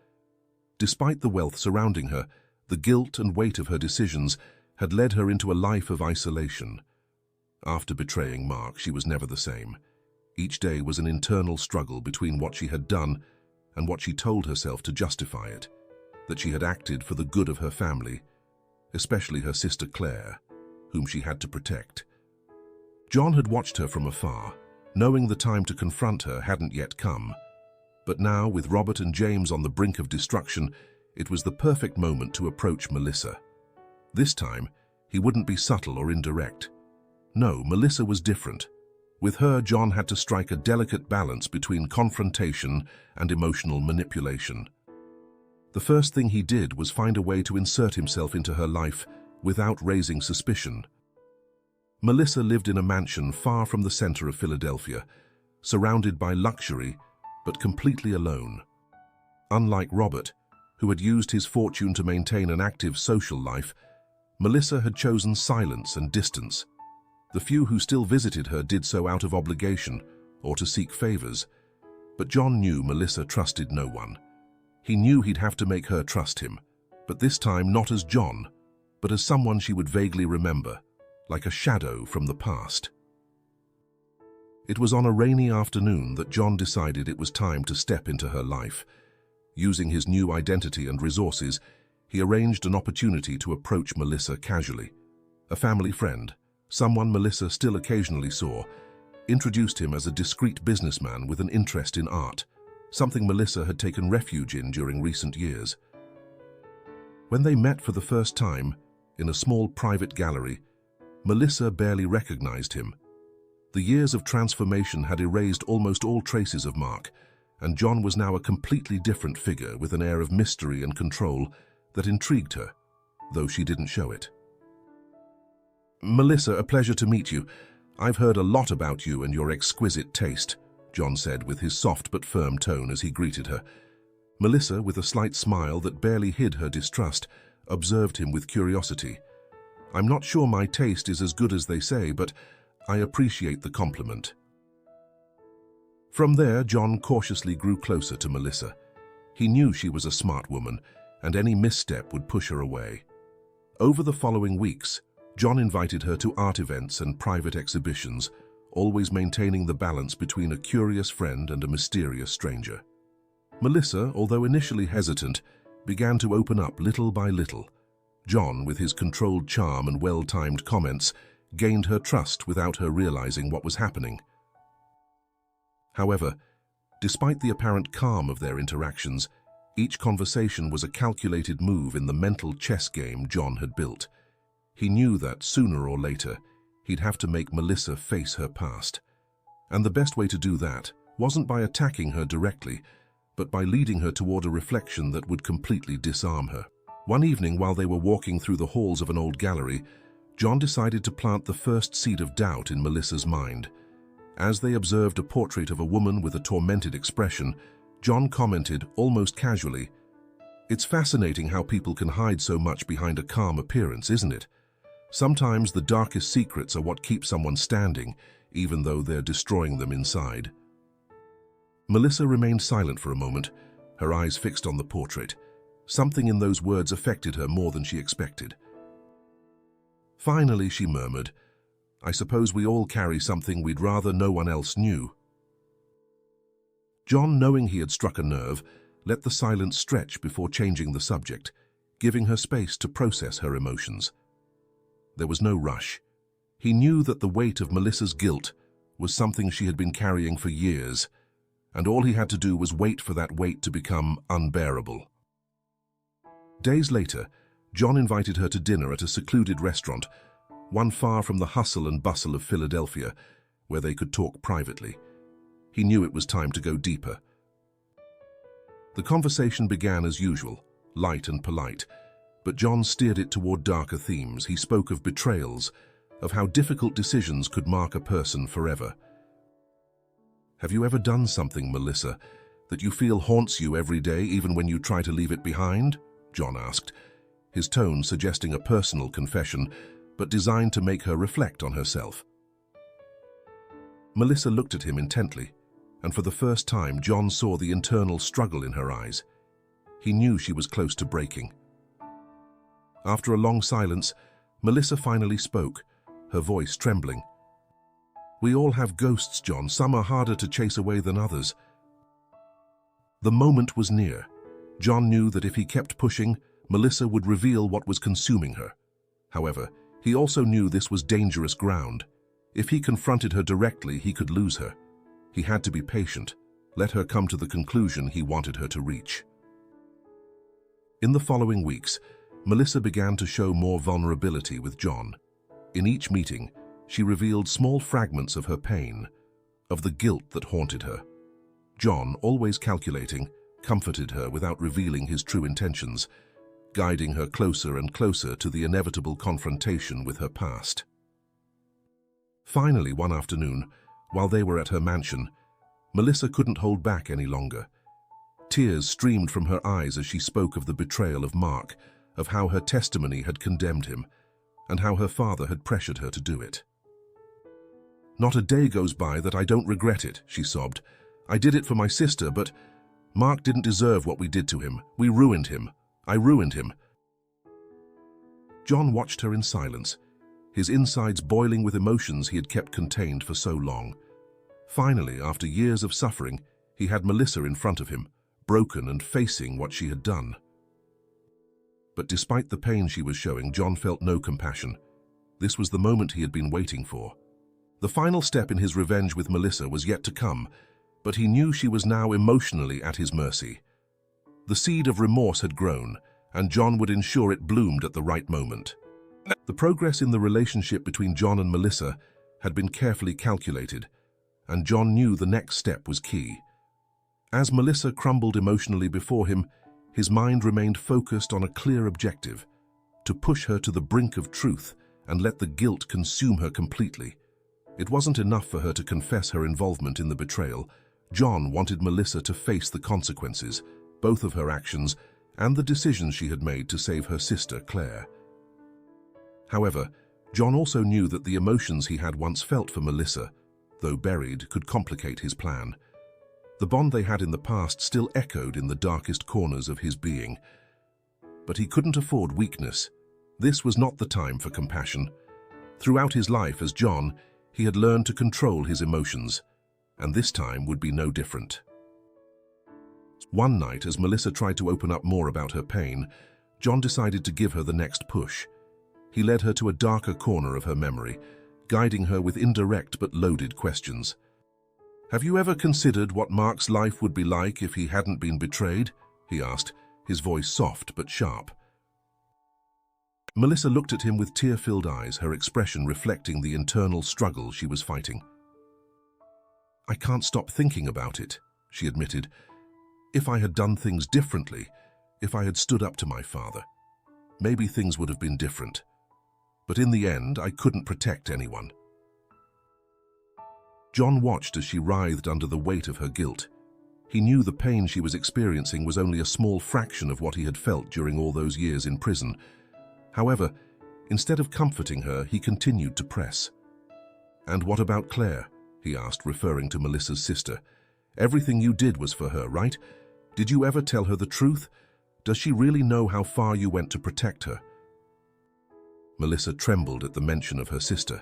Speaker 1: Despite the wealth surrounding her, the guilt and weight of her decisions had led her into a life of isolation. After betraying Mark, she was never the same. Each day was an internal struggle between what she had done and what she told herself to justify it, that she had acted for the good of her family, especially her sister Claire, whom she had to protect. John had watched her from afar, knowing the time to confront her hadn't yet come. But now, with Robert and James on the brink of destruction, it was the perfect moment to approach Melissa. This time, he wouldn't be subtle or indirect. No, Melissa was different. With her, John had to strike a delicate balance between confrontation and emotional manipulation. The first thing he did was find a way to insert himself into her life without raising suspicion. Melissa lived in a mansion far from the center of Philadelphia, surrounded by luxury, but completely alone. Unlike Robert, who had used his fortune to maintain an active social life, Melissa had chosen silence and distance. The few who still visited her did so out of obligation or to seek favors, but John knew Melissa trusted no one. He knew he'd have to make her trust him, but this time not as John, but as someone she would vaguely remember, like a shadow from the past. It was on a rainy afternoon that John decided it was time to step into her life. Using his new identity and resources, he arranged an opportunity to approach Melissa casually. A family friend, someone Melissa still occasionally saw, introduced him as a discreet businessman with an interest in art, something Melissa had taken refuge in during recent years. When they met for the first time, in a small private gallery, Melissa barely recognized him. The years of transformation had erased almost all traces of Mark, and John was now a completely different figure with an air of mystery and control that intrigued her, though she didn't show it. "Melissa, a pleasure to meet you. I've heard a lot about you and your exquisite taste," John said with his soft but firm tone as he greeted her. Melissa, with a slight smile that barely hid her distrust, observed him with curiosity. "I'm not sure my taste is as good as they say, but I appreciate the compliment." From there, John cautiously grew closer to Melissa. He knew she was a smart woman, and any misstep would push her away. Over the following weeks, John invited her to art events and private exhibitions, always maintaining the balance between a curious friend and a mysterious stranger. Melissa, although initially hesitant, began to open up little by little. John, with his controlled charm and well-timed comments, gained her trust without her realizing what was happening. However, despite the apparent calm of their interactions, each conversation was a calculated move in the mental chess game John had built. He knew that, sooner or later, he'd have to make Melissa face her past. And the best way to do that wasn't by attacking her directly, but by leading her toward a reflection that would completely disarm her. One evening, while they were walking through the halls of an old gallery, John decided to plant the first seed of doubt in Melissa's mind. As they observed a portrait of a woman with a tormented expression, John commented, almost casually, "It's fascinating how people can hide so much behind a calm appearance, isn't it? Sometimes the darkest secrets are what keep someone standing, even though they're destroying them inside." Melissa remained silent for a moment, her eyes fixed on the portrait. Something in those words affected her more than she expected. Finally, she murmured, "I suppose we all carry something we'd rather no one else knew." John, knowing he had struck a nerve, let the silence stretch before changing the subject, giving her space to process her emotions. There was no rush. He knew that the weight of Melissa's guilt was something she had been carrying for years, and all he had to do was wait for that weight to become unbearable. Days later, John invited her to dinner at a secluded restaurant, one far from the hustle and bustle of Philadelphia, where they could talk privately. He knew it was time to go deeper. The conversation began as usual, light and polite, but John steered it toward darker themes. He spoke of betrayals, of how difficult decisions could mark a person forever. "Have you ever done something, Melissa, that you feel haunts you every day, even when you try to leave it behind?" John asked, his tone suggesting a personal confession, but designed to make her reflect on herself. Melissa looked at him intently, and for the first time John saw the internal struggle in her eyes. He knew she was close to breaking. After a long silence, Melissa finally spoke, her voice trembling. "We all have ghosts, John. Some are harder to chase away than others." The moment was near. John knew that if he kept pushing, Melissa would reveal what was consuming her. However, he also knew this was dangerous ground. If he confronted her directly, he could lose her. He had to be patient, let her come to the conclusion he wanted her to reach. In the following weeks, Melissa began to show more vulnerability with John. In each meeting, she revealed small fragments of her pain, of the guilt that haunted her. John, always calculating, comforted her without revealing his true intentions, guiding her closer and closer to the inevitable confrontation with her past. Finally, one afternoon, while they were at her mansion, Melissa couldn't hold back any longer. Tears streamed from her eyes as she spoke of the betrayal of Mark, of how her testimony had condemned him, and how her father had pressured her to do it. "Not a day goes by that I don't regret it," she sobbed. "I did it for my sister, but Mark didn't deserve what we did to him. We ruined him. I ruined him." John watched her in silence, his insides boiling with emotions he had kept contained for so long. Finally, after years of suffering, he had Melissa in front of him, broken and facing what she had done. But despite the pain she was showing, John felt no compassion. This was the moment he had been waiting for. The final step in his revenge with Melissa was yet to come, but he knew she was now emotionally at his mercy. The seed of remorse had grown, and John would ensure it bloomed at the right moment. The progress in the relationship between John and Melissa had been carefully calculated, and John knew the next step was key. As Melissa crumbled emotionally before him, his mind remained focused on a clear objective: to push her to the brink of truth and let the guilt consume her completely. It wasn't enough for her to confess her involvement in the betrayal. John wanted Melissa to face the consequences, both of her actions and the decisions she had made to save her sister, Claire. However, John also knew that the emotions he had once felt for Melissa, though buried, could complicate his plan. The bond they had in the past still echoed in the darkest corners of his being. But he couldn't afford weakness. This was not the time for compassion. Throughout his life as John, he had learned to control his emotions, and this time would be no different. One night, as Melissa tried to open up more about her pain, John decided to give her the next push. He led her to a darker corner of her memory, guiding her with indirect but loaded questions. "Have you ever considered what Mark's life would be like if he hadn't been betrayed?" he asked, his voice soft but sharp. Melissa looked at him with tear-filled eyes, her expression reflecting the internal struggle she was fighting. "I can't stop thinking about it," she admitted. "If I had done things differently, if I had stood up to my father, maybe things would have been different. But in the end, I couldn't protect anyone." John watched as she writhed under the weight of her guilt. He knew the pain she was experiencing was only a small fraction of what he had felt during all those years in prison. However, instead of comforting her, he continued to press. "And what about Claire?" he asked, referring to Melissa's sister. "Everything you did was for her, right? Did you ever tell her the truth? Does she really know how far you went to protect her?" Melissa trembled at the mention of her sister.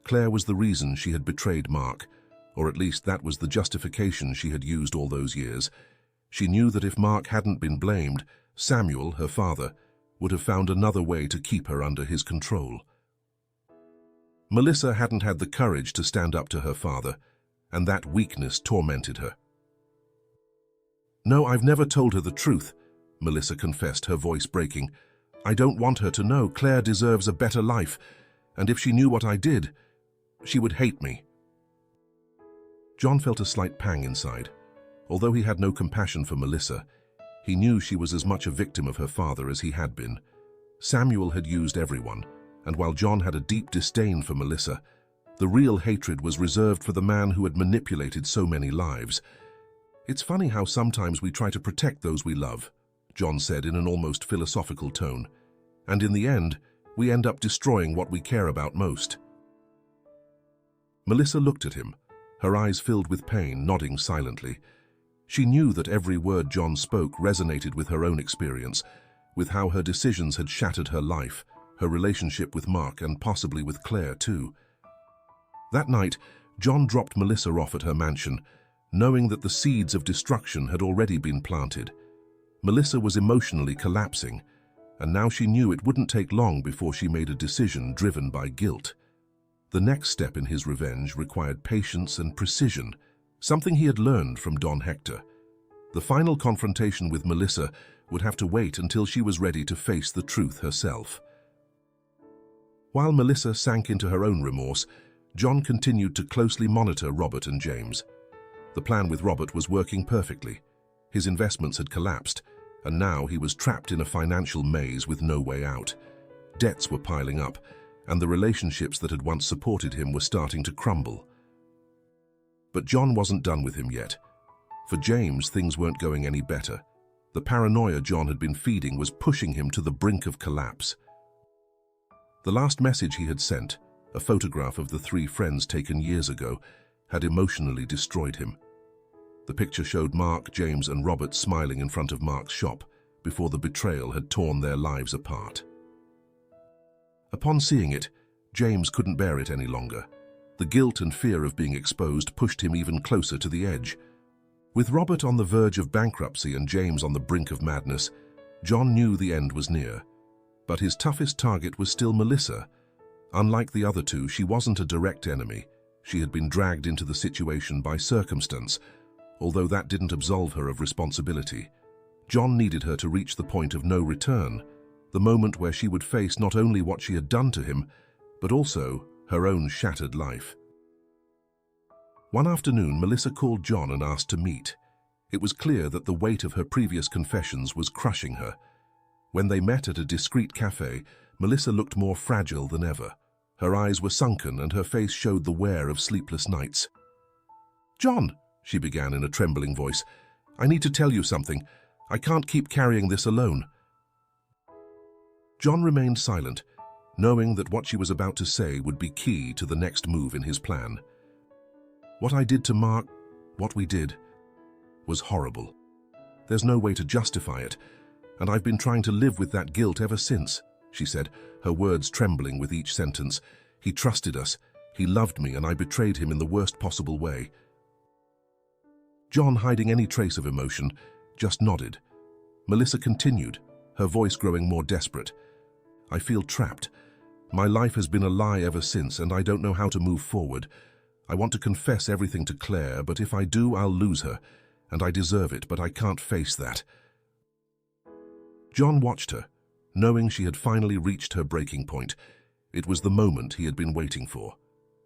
Speaker 1: Claire was the reason she had betrayed Mark, or at least that was the justification she had used all those years. She knew that if Mark hadn't been blamed, Samuel, her father, would have found another way to keep her under his control. Melissa hadn't had the courage to stand up to her father, and that weakness tormented her. "No, I've never told her the truth," Melissa confessed, her voice breaking. "I don't want her to know. Claire deserves a better life, and if she knew what I did, she would hate me." John felt a slight pang inside. Although he had no compassion for Melissa, he knew she was as much a victim of her father as he had been. Samuel had used everyone, and while John had a deep disdain for Melissa, the real hatred was reserved for the man who had manipulated so many lives. "It's funny how sometimes we try to protect those we love," John said in an almost philosophical tone, "and in the end, we end up destroying what we care about most." Melissa looked at him, her eyes filled with pain, nodding silently. She knew that every word John spoke resonated with her own experience, with how her decisions had shattered her life, her relationship with Mark, and possibly with Claire too. That night, John dropped Melissa off at her mansion, knowing that the seeds of destruction had already been planted. Melissa was emotionally collapsing, and now she knew it wouldn't take long before she made a decision driven by guilt. The next step in his revenge required patience and precision, something he had learned from Don Hector. The final confrontation with Melissa would have to wait until she was ready to face the truth herself. While Melissa sank into her own remorse, John continued to closely monitor Robert and James. The plan with Robert was working perfectly. His investments had collapsed, and now he was trapped in a financial maze with no way out. Debts were piling up, and the relationships that had once supported him were starting to crumble. But John wasn't done with him yet. For James, things weren't going any better. The paranoia John had been feeding was pushing him to the brink of collapse. The last message he had sent, a photograph of the three friends taken years ago, had emotionally destroyed him. The picture showed Mark, James, and Robert smiling in front of Mark's shop before the betrayal had torn their lives apart. Upon seeing it, James couldn't bear it any longer. The guilt and fear of being exposed pushed him even closer to the edge. With Robert on the verge of bankruptcy and James on the brink of madness, John knew the end was near. But his toughest target was still Melissa. Unlike the other two, she wasn't a direct enemy. She had been dragged into the situation by circumstance, although that didn't absolve her of responsibility. John needed her to reach the point of no return, the moment where she would face not only what she had done to him, but also her own shattered life. One afternoon, Melissa called John and asked to meet. It was clear that the weight of her previous confessions was crushing her. When they met at a discreet cafe, Melissa looked more fragile than ever. Her eyes were sunken and her face showed the wear of sleepless nights. "John," she began in a trembling voice, "I need to tell you something. I can't keep carrying this alone." John remained silent, knowing that what she was about to say would be key to the next move in his plan. "What I did to Mark, what we did, was horrible. There's no way to justify it, and I've been trying to live with that guilt ever since," she said, her words trembling with each sentence. "He trusted us, he loved me, and I betrayed him in the worst possible way." John, hiding any trace of emotion, just nodded. Melissa continued, her voice growing more desperate. "I feel trapped. My life has been a lie ever since, and I don't know how to move forward. I want to confess everything to Claire, but if I do, I'll lose her, and I deserve it, but I can't face that." John watched her, knowing she had finally reached her breaking point. It was the moment he had been waiting for.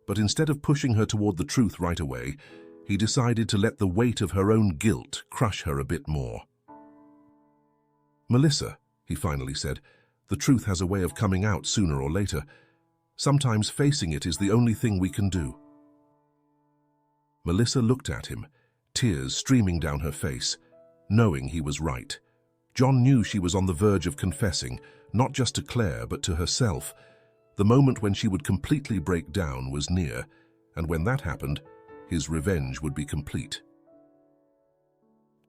Speaker 1: But instead of pushing her toward the truth right away, he decided to let the weight of her own guilt crush her a bit more. "Melissa," he finally said, "the truth has a way of coming out sooner or later. Sometimes facing it is the only thing we can do." Melissa looked at him, tears streaming down her face, knowing he was right. John knew she was on the verge of confessing, not just to Claire, but to herself. The moment when she would completely break down was near, and when that happened, his revenge would be complete.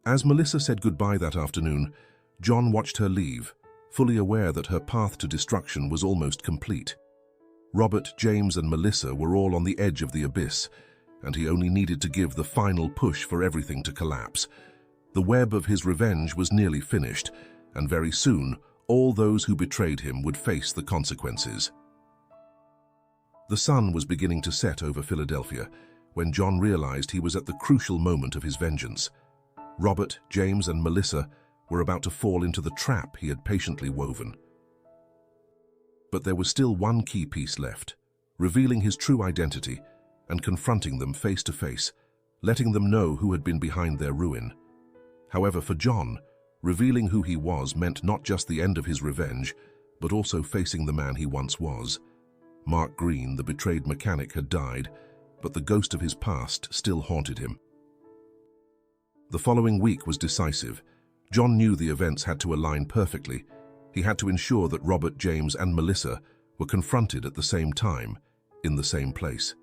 Speaker 1: As Melissa said goodbye that afternoon, John watched her leave, fully aware that her path to destruction was almost complete. Robert, James, and Melissa were all on the edge of the abyss, and he only needed to give the final push for everything to collapse. The web of his revenge was nearly finished, and very soon, all those who betrayed him would face the consequences. The sun was beginning to set over Philadelphia when John realized he was at the crucial moment of his vengeance. Robert, James, and Melissa were about to fall into the trap he had patiently woven. But there was still one key piece left, revealing his true identity and confronting them face to face, letting them know who had been behind their ruin. However, for John, revealing who he was meant not just the end of his revenge, but also facing the man he once was. Mark Green, the betrayed mechanic, had died, but the ghost of his past still haunted him. The following week was decisive. John knew the events had to align perfectly. He had to ensure that Robert, James, and Melissa were confronted at the same time, in the same place.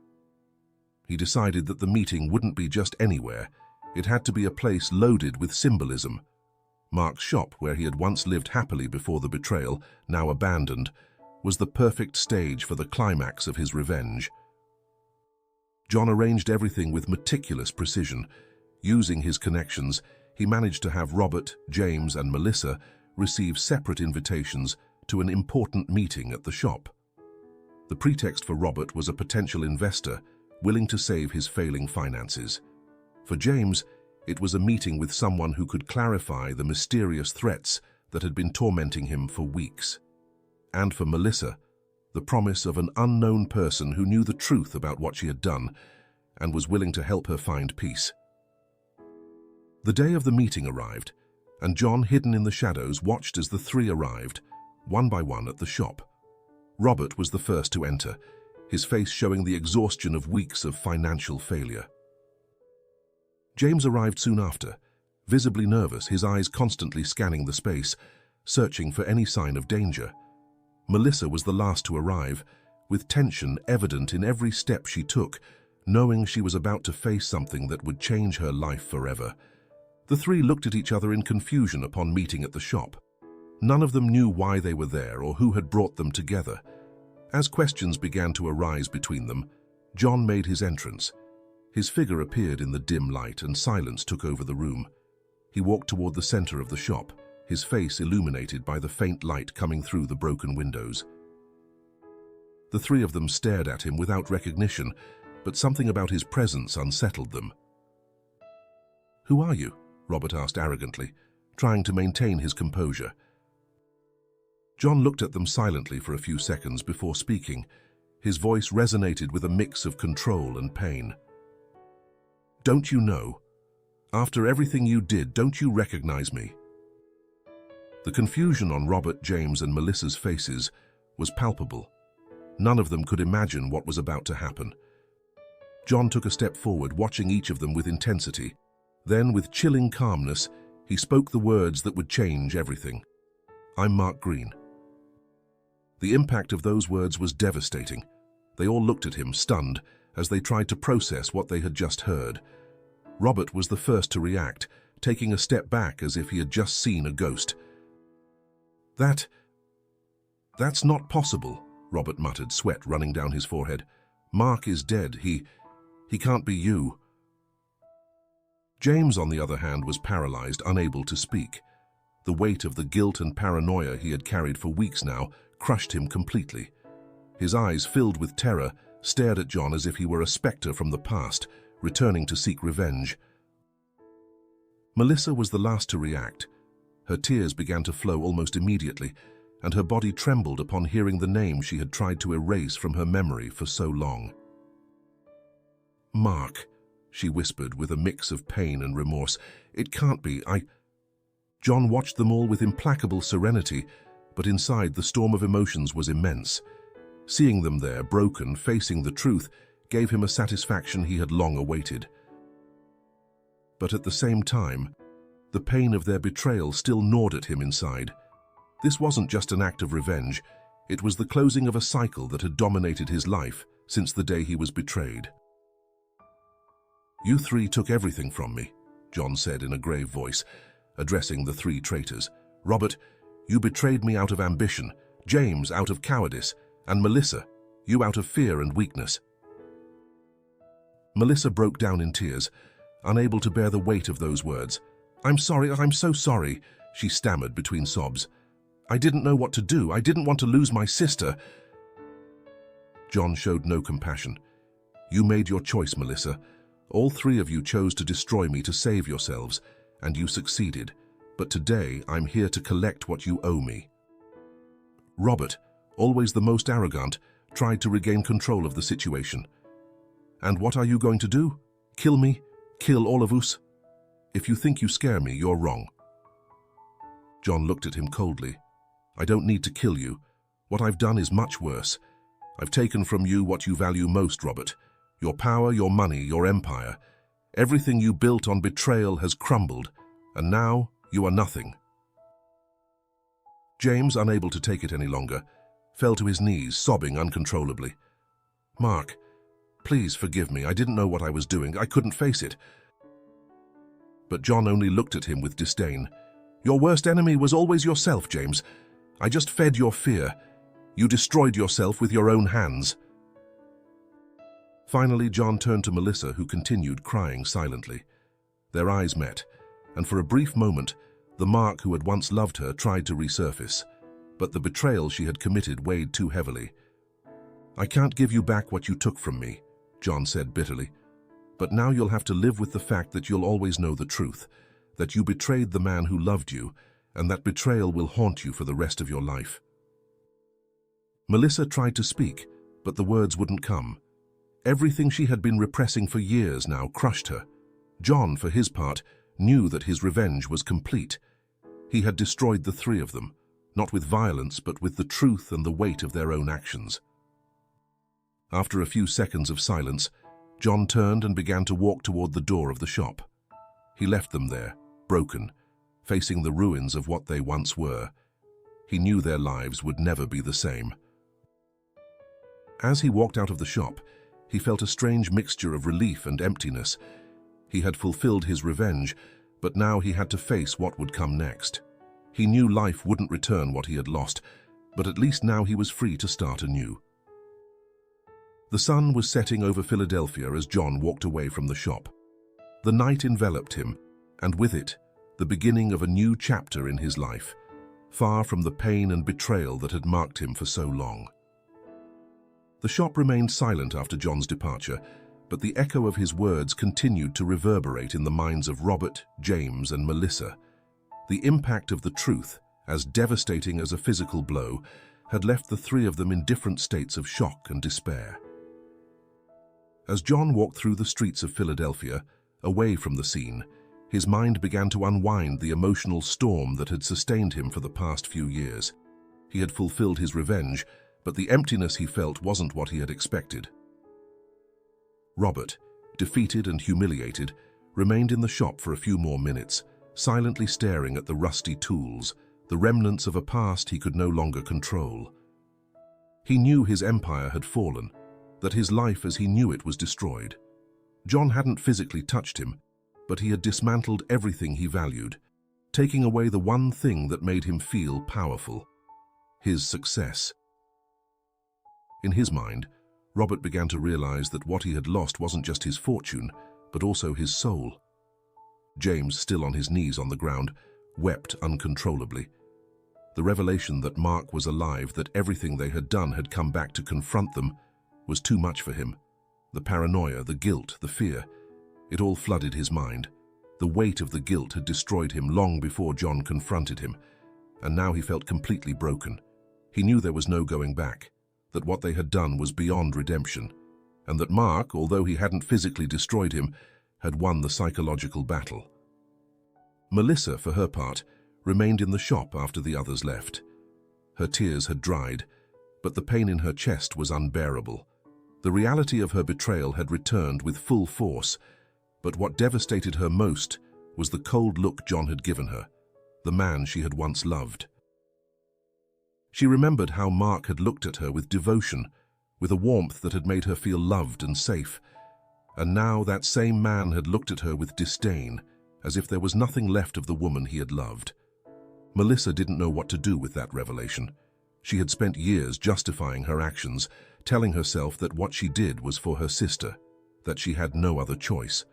Speaker 1: He decided that the meeting wouldn't be just anywhere. It had to be a place loaded with symbolism. Mark's shop, where he had once lived happily before the betrayal, now abandoned, was the perfect stage for the climax of his revenge. John arranged everything with meticulous precision. Using his connections, he managed to have Robert, James, and Melissa receive separate invitations to an important meeting at the shop. The pretext for Robert was a potential investor willing to save his failing finances. For James, it was a meeting with someone who could clarify the mysterious threats that had been tormenting him for weeks. And for Melissa, the promise of an unknown person who knew the truth about what she had done and was willing to help her find peace. The day of the meeting arrived, and John, hidden in the shadows, watched as the three arrived, one by one, at the shop. Robert was the first to enter, his face showing the exhaustion of weeks of financial failure. James arrived soon after, visibly nervous, his eyes constantly scanning the space, searching for any sign of danger. Melissa was the last to arrive, with tension evident in every step she took, knowing she was about to face something that would change her life forever. The three looked at each other in confusion upon meeting at the shop. None of them knew why they were there or who had brought them together. As questions began to arise between them, John made his entrance. His figure appeared in the dim light, and silence took over the room. He walked toward the center of the shop, his face illuminated by the faint light coming through the broken windows. The three of them stared at him without recognition, but something about his presence unsettled them. "Who are you?" Robert asked arrogantly, trying to maintain his composure. John looked at them silently for a few seconds before speaking. His voice resonated with a mix of control and pain. "Don't you know? After everything you did, don't you recognize me?" The confusion on Robert, James, and Melissa's faces was palpable. None of them could imagine what was about to happen. John took a step forward, watching each of them with intensity. Then, with chilling calmness, he spoke the words that would change everything. "I'm Mark Green." The impact of those words was devastating. They all looked at him, stunned, as they tried to process what they had just heard. Robert was the first to react, taking a step back as if he had just seen a ghost. That's not possible," Robert muttered, sweat running down his forehead. "Mark is dead. He can't be you." James, on the other hand, was paralyzed, unable to speak. The weight of the guilt and paranoia he had carried for weeks now crushed him completely. His eyes, filled with terror, stared at John as if he were a specter from the past, returning to seek revenge. Melissa was the last to react. Her tears began to flow almost immediately, and her body trembled upon hearing the name she had tried to erase from her memory for so long. "Mark," she whispered with a mix of pain and remorse. "It can't be. John watched them all with implacable serenity, but inside the storm of emotions was immense. Seeing them there, broken, facing the truth, gave him a satisfaction he had long awaited. But at the same time, the pain of their betrayal still gnawed at him inside. This wasn't just an act of revenge, it was the closing of a cycle that had dominated his life since the day he was betrayed. "You three took everything from me," John said in a grave voice, addressing the three traitors. "Robert, you betrayed me out of ambition, James out of cowardice, and Melissa, you out of fear and weakness." Melissa broke down in tears, unable to bear the weight of those words. "I'm sorry, I'm so sorry," she stammered between sobs. "I didn't know what to do. I didn't want to lose my sister." John showed no compassion. "You made your choice, Melissa. All three of you chose to destroy me to save yourselves, and you succeeded. But today I'm here to collect what you owe me." Robert, always the most arrogant, tried to regain control of the situation. "And what are you going to do? Kill me? Kill all of us? If you think you scare me, you're wrong." John looked at him coldly. "I don't need to kill you. What I've done is much worse. I've taken from you what you value most, Robert. Your power, your money, your empire. Everything you built on betrayal has crumbled, and now you are nothing." James, unable to take it any longer, fell to his knees, sobbing uncontrollably. "Mark, please forgive me. I didn't know what I was doing. I couldn't face it." But John only looked at him with disdain. "Your worst enemy was always yourself, James. I just fed your fear. You destroyed yourself with your own hands." Finally, John turned to Melissa, who continued crying silently. Their eyes met, and for a brief moment, the Mark who had once loved her tried to resurface. But the betrayal she had committed weighed too heavily. "I can't give you back what you took from me," John said bitterly. "But now you'll have to live with the fact that you'll always know the truth, that you betrayed the man who loved you, and that betrayal will haunt you for the rest of your life." Melissa tried to speak, but the words wouldn't come. Everything she had been repressing for years now crushed her. John, for his part, knew that his revenge was complete. He had destroyed the three of them, not with violence, but with the truth and the weight of their own actions. After a few seconds of silence, John turned and began to walk toward the door of the shop. He left them there, broken, facing the ruins of what they once were. He knew their lives would never be the same. As he walked out of the shop, he felt a strange mixture of relief and emptiness. He had fulfilled his revenge, but now he had to face what would come next. He knew life wouldn't return what he had lost, but at least now he was free to start anew. The sun was setting over Philadelphia as John walked away from the shop. The night enveloped him, and with it, the beginning of a new chapter in his life, far from the pain and betrayal that had marked him for so long. The shop remained silent after John's departure, but the echo of his words continued to reverberate in the minds of Robert, James, and Melissa. The impact of the truth, as devastating as a physical blow, had left the three of them in different states of shock and despair. As John walked through the streets of Philadelphia, away from the scene, his mind began to unwind the emotional storm that had sustained him for the past few years. He had fulfilled his revenge, but the emptiness he felt wasn't what he had expected. Robert, defeated and humiliated, remained in the shop for a few more minutes, silently staring at the rusty tools, the remnants of a past he could no longer control. He knew his empire had fallen, that his life as he knew it was destroyed. John hadn't physically touched him, but he had dismantled everything he valued, taking away the one thing that made him feel powerful: his success. In his mind, Robert began to realize that what he had lost wasn't just his fortune, but also his soul. James, still on his knees on the ground, wept uncontrollably. The revelation that Mark was alive, that everything they had done had come back to confront them, was too much for him. The paranoia, the guilt, the fear, it all flooded his mind. The weight of the guilt had destroyed him long before John confronted him, and now he felt completely broken. He knew there was no going back, that what they had done was beyond redemption, and that Mark, although he hadn't physically destroyed him, had won the psychological battle. Melissa, for her part, remained in the shop after the others left. Her tears had dried, but the pain in her chest was unbearable. The reality of her betrayal had returned with full force, but what devastated her most was the cold look John had given her, the man she had once loved. She remembered how Mark had looked at her with devotion, with a warmth that had made her feel loved and safe, and now that same man had looked at her with disdain, as if there was nothing left of the woman he had loved. Melissa didn't know what to do with that revelation. She had spent years justifying her actions, telling herself that what she did was for her sister, that she had no other choice.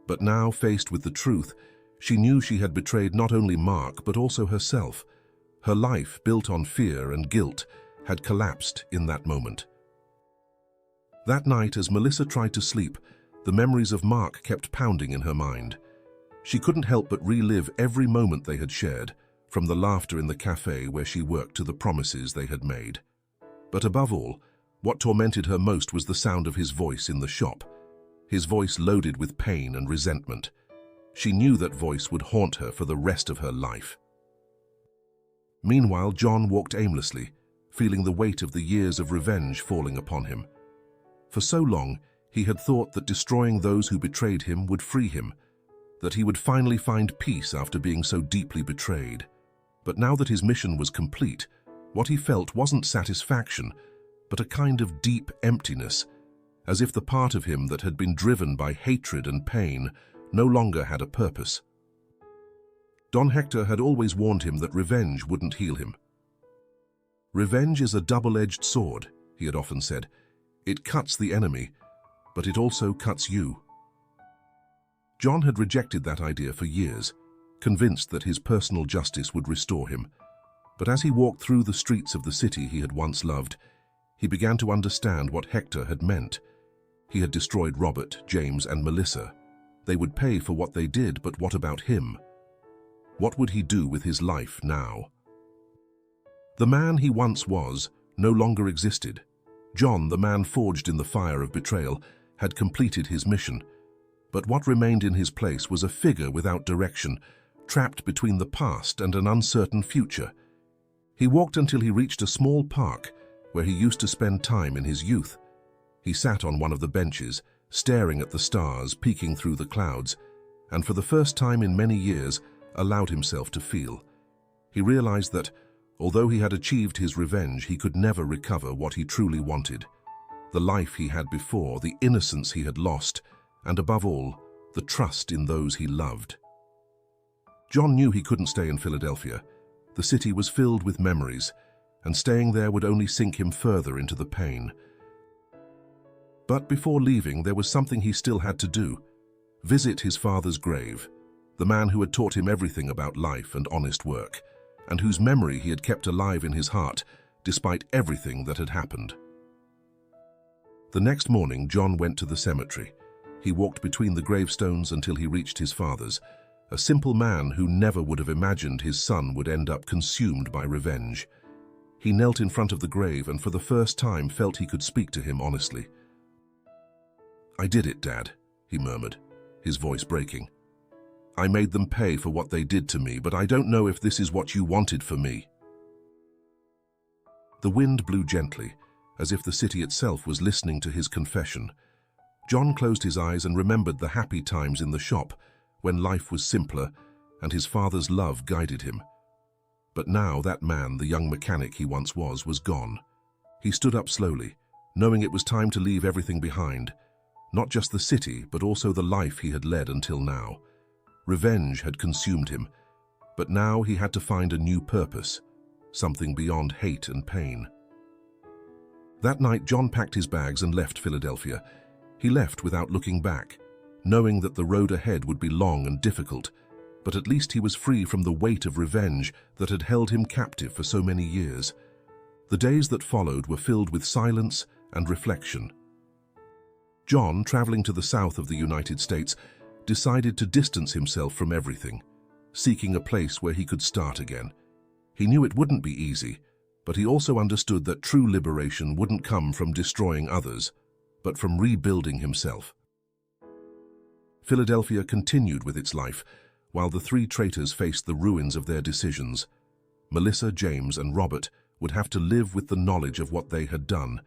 Speaker 1: But now, faced with the truth, she knew she had betrayed not only Mark but also herself. Her life, built on fear and guilt, had collapsed in that moment. That night, as Melissa tried to sleep, the memories of Mark kept pounding in her mind. She couldn't help but relive every moment they had shared, from the laughter in the cafe where she worked to the promises they had made. But above all, what tormented her most was the sound of his voice in the shop, his voice loaded with pain and resentment. She knew that voice would haunt her for the rest of her life. Meanwhile, John walked aimlessly, feeling the weight of the years of revenge falling upon him. For so long, he had thought that destroying those who betrayed him would free him, that he would finally find peace after being so deeply betrayed. But now that his mission was complete, what he felt wasn't satisfaction, but a kind of deep emptiness, as if the part of him that had been driven by hatred and pain no longer had a purpose. Don Hector had always warned him that revenge wouldn't heal him. Revenge is a double-edged sword, he had often said. It cuts the enemy, but it also cuts you. John had rejected that idea for years, convinced that his personal justice would restore him. But as he walked through the streets of the city he had once loved, he began to understand what Hector had meant. He had destroyed Robert, James, and Melissa. They would pay for what they did, but what about him? What would he do with his life now? The man he once was no longer existed. John, the man forged in the fire of betrayal, had completed his mission. But what remained in his place was a figure without direction, trapped between the past and an uncertain future. He walked until he reached a small park where he used to spend time in his youth. He sat on one of the benches, staring at the stars peeking through the clouds, and for the first time in many years allowed himself to feel. He realized that, although he had achieved his revenge, he could never recover what he truly wanted. The life he had before, the innocence he had lost, and above all, the trust in those he loved. John knew he couldn't stay in Philadelphia. The city was filled with memories, and staying there would only sink him further into the pain. But before leaving, there was something he still had to do: visit his father's grave, the man who had taught him everything about life and honest work, and whose memory he had kept alive in his heart, despite everything that had happened. The next morning, John went to the cemetery. He walked between the gravestones until he reached his father's, a simple man who never would have imagined his son would end up consumed by revenge. He knelt in front of the grave and for the first time felt he could speak to him honestly. "I did it, Dad," he murmured, his voice breaking. "I made them pay for what they did to me, but I don't know if this is what you wanted for me." The wind blew gently, as if the city itself was listening to his confession. John closed his eyes and remembered the happy times in the shop, when life was simpler and his father's love guided him. But now that man, the young mechanic he once was gone. He stood up slowly, knowing it was time to leave everything behind, not just the city, but also the life he had led until now. Revenge had consumed him, but now he had to find a new purpose, something beyond hate and pain. That night, John packed his bags and left Philadelphia. He left without looking back, knowing that the road ahead would be long and difficult, but at least he was free from the weight of revenge that had held him captive for so many years. The days that followed were filled with silence and reflection. John, traveling to the south of the United States, decided to distance himself from everything, seeking a place where he could start again. He knew it wouldn't be easy, but he also understood that true liberation wouldn't come from destroying others, but from rebuilding himself. Philadelphia continued with its life, while the three traitors faced the ruins of their decisions. Melissa, James, and Robert would have to live with the knowledge of what they had done,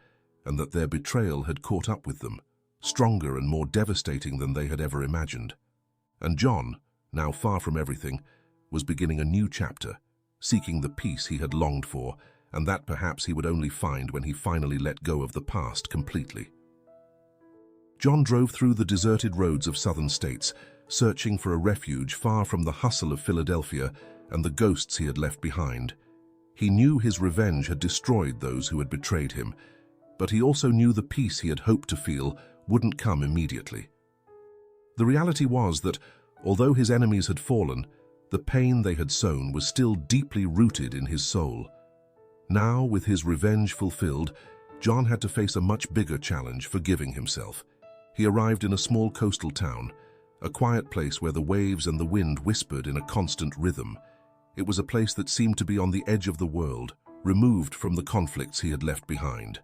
Speaker 1: and that their betrayal had caught up with them, stronger and more devastating than they had ever imagined. And John, now far from everything, was beginning a new chapter, seeking the peace he had longed for, and that perhaps he would only find when he finally let go of the past completely. John drove through the deserted roads of southern states, searching for a refuge far from the hustle of Philadelphia and the ghosts he had left behind. He knew his revenge had destroyed those who had betrayed him, but he also knew the peace he had hoped to feel wouldn't come immediately. The reality was that, although his enemies had fallen, the pain they had sown was still deeply rooted in his soul. Now, with his revenge fulfilled, John had to face a much bigger challenge: forgiving himself. He arrived in a small coastal town, a quiet place where the waves and the wind whispered in a constant rhythm. It was a place that seemed to be on the edge of the world, removed from the conflicts he had left behind.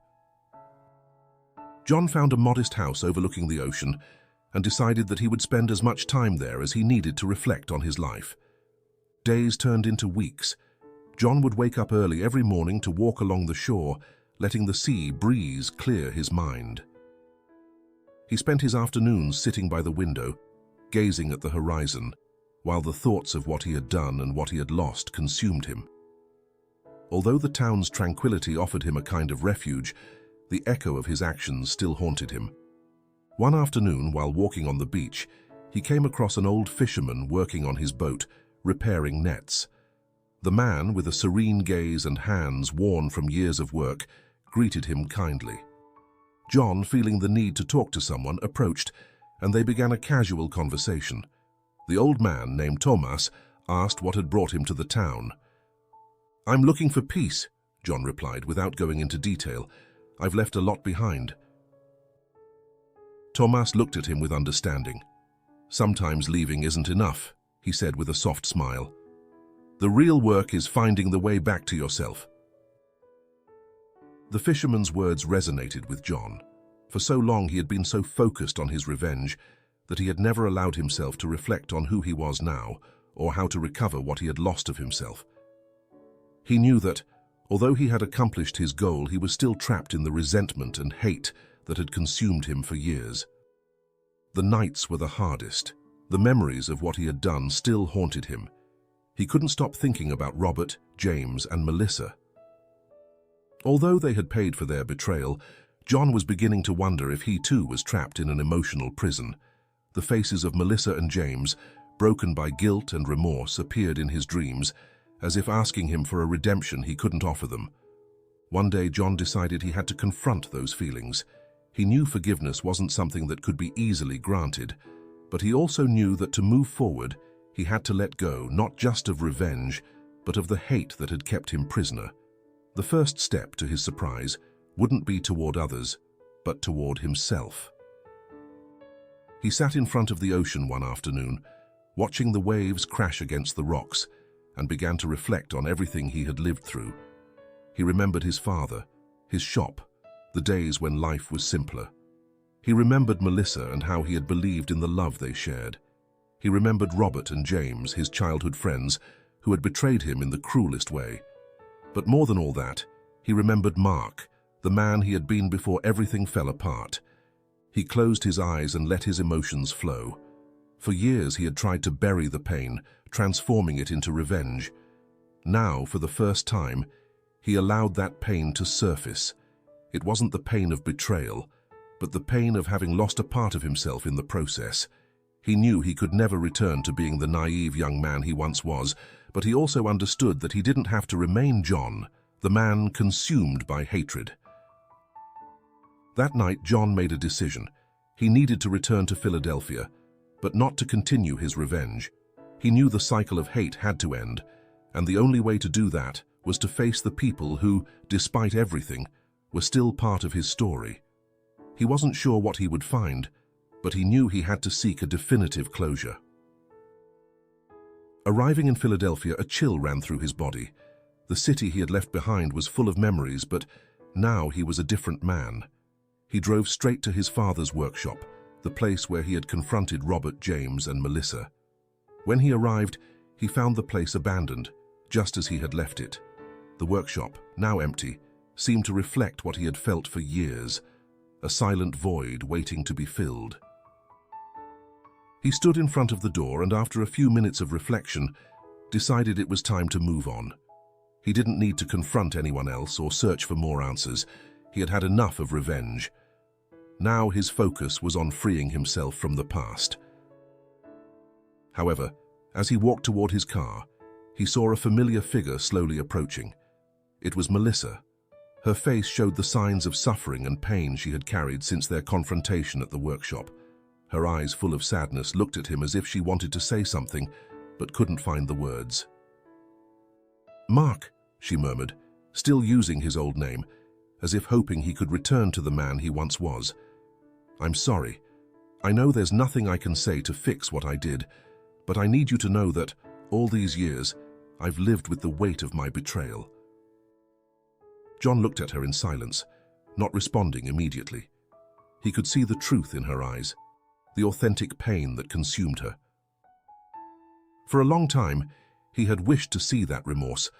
Speaker 1: John found a modest house overlooking the ocean and decided that he would spend as much time there as he needed to reflect on his life. Days turned into weeks. John would wake up early every morning to walk along the shore, letting the sea breeze clear his mind. He spent his afternoons sitting by the window, gazing at the horizon, while the thoughts of what he had done and what he had lost consumed him. Although the town's tranquility offered him a kind of refuge, the echo of his actions still haunted him. One afternoon, while walking on the beach, he came across an old fisherman working on his boat, repairing nets. The man, with a serene gaze and hands worn from years of work, greeted him kindly. John, feeling the need to talk to someone, approached, and they began a casual conversation. The old man, named Thomas, asked what had brought him to the town. "I'm looking for peace," John replied, without going into detail. "I've left a lot behind." Thomas looked at him with understanding. "Sometimes leaving isn't enough," he said with a soft smile. "The real work is finding the way back to yourself." The fisherman's words resonated with John. For so long he had been so focused on his revenge that he had never allowed himself to reflect on who he was now or how to recover what he had lost of himself. He knew that, although he had accomplished his goal, he was still trapped in the resentment and hate that had consumed him for years. The nights were the hardest. The memories of what he had done still haunted him. He couldn't stop thinking about Robert, James, and Melissa. Although they had paid for their betrayal, John was beginning to wonder if he too was trapped in an emotional prison. The faces of Melissa and James, broken by guilt and remorse, appeared in his dreams, as if asking him for a redemption he couldn't offer them. One day, John decided he had to confront those feelings. He knew forgiveness wasn't something that could be easily granted, but he also knew that to move forward, he had to let go not just of revenge, but of the hate that had kept him prisoner. The first step, to his surprise, wouldn't be toward others, but toward himself. He sat in front of the ocean one afternoon, watching the waves crash against the rocks, and began to reflect on everything he had lived through. He remembered his father, his shop, the days when life was simpler. He remembered Melissa and how he had believed in the love they shared. He remembered Robert and James, his childhood friends, who had betrayed him in the cruelest way. But more than all that, he remembered Mark, the man he had been before everything fell apart. He closed his eyes and let his emotions flow. For years he had tried to bury the pain, transforming it into revenge. Now, for the first time, he allowed that pain to surface. It wasn't the pain of betrayal, but the pain of having lost a part of himself in the process. He knew he could never return to being the naive young man he once was, but he also understood that he didn't have to remain John, the man consumed by hatred. That night, John made a decision. He needed to return to Philadelphia, but not to continue his revenge. He knew the cycle of hate had to end, and the only way to do that was to face the people who, despite everything, were still part of his story. He wasn't sure what he would find, but he knew he had to seek a definitive closure. Arriving in Philadelphia, a chill ran through his body. The city he had left behind was full of memories, but now he was a different man. He drove straight to his father's workshop, the place where he had confronted Robert, James, and Melissa. When he arrived, he found the place abandoned, just as he had left it. The workshop, now empty, seemed to reflect what he had felt for years, a silent void waiting to be filled. He stood in front of the door and, after a few minutes of reflection, decided it was time to move on. He didn't need to confront anyone else or search for more answers. He had had enough of revenge. Now his focus was on freeing himself from the past. However, as he walked toward his car, he saw a familiar figure slowly approaching. It was Melissa. Her face showed the signs of suffering and pain she had carried since their confrontation at the workshop. Her eyes, full of sadness, looked at him as if she wanted to say something, but couldn't find the words. "Mark," she murmured, still using his old name, as if hoping he could return to the man he once was. "I'm sorry. I know there's nothing I can say to fix what I did, but I need you to know that, all these years, I've lived with the weight of my betrayal." John looked at her in silence, not responding immediately. He could see the truth in her eyes, the authentic pain that consumed her. For a long time, he had wished to see that remorse,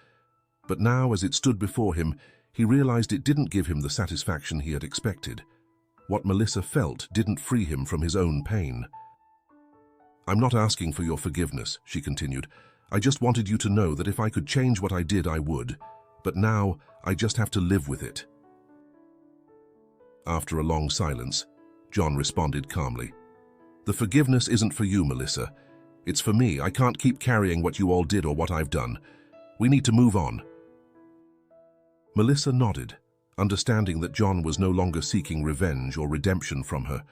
Speaker 1: but now, as it stood before him, he realized it didn't give him the satisfaction he had expected. What Melissa felt didn't free him from his own pain. "I'm not asking for your forgiveness," she continued. "I just wanted you to know that if I could change what I did, I would. But now, I just have to live with it." After a long silence, John responded calmly. "The forgiveness isn't for you, Melissa. It's for me. I can't keep carrying what you all did or what I've done. We need to move on." Melissa nodded, understanding that John was no longer seeking revenge or redemption from her.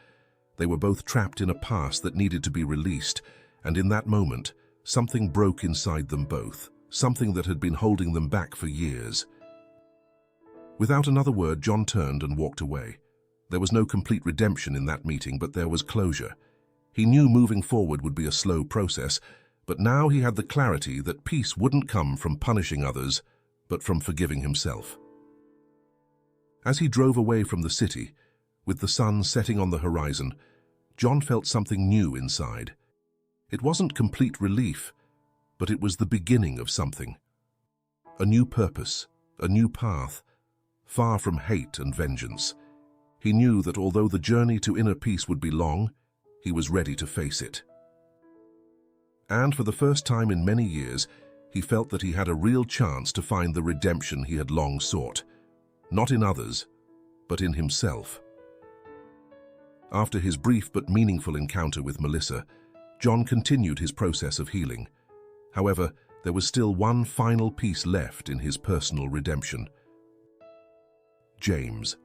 Speaker 1: They were both trapped in a past that needed to be released, and in that moment, something broke inside them both, something that had been holding them back for years. Without another word, John turned and walked away. There was no complete redemption in that meeting, but there was closure. He knew moving forward would be a slow process, but now he had the clarity that peace wouldn't come from punishing others, but from forgiving himself. As he drove away from the city, with the sun setting on the horizon, John felt something new inside. It wasn't complete relief, but it was the beginning of something. A new purpose, a new path, far from hate and vengeance. He knew that although the journey to inner peace would be long, he was ready to face it. And for the first time in many years, he felt that he had a real chance to find the redemption he had long sought, not in others, but in himself. After his brief but meaningful encounter with Melissa, John continued his process of healing. However, there was still one final piece left in his personal redemption: James.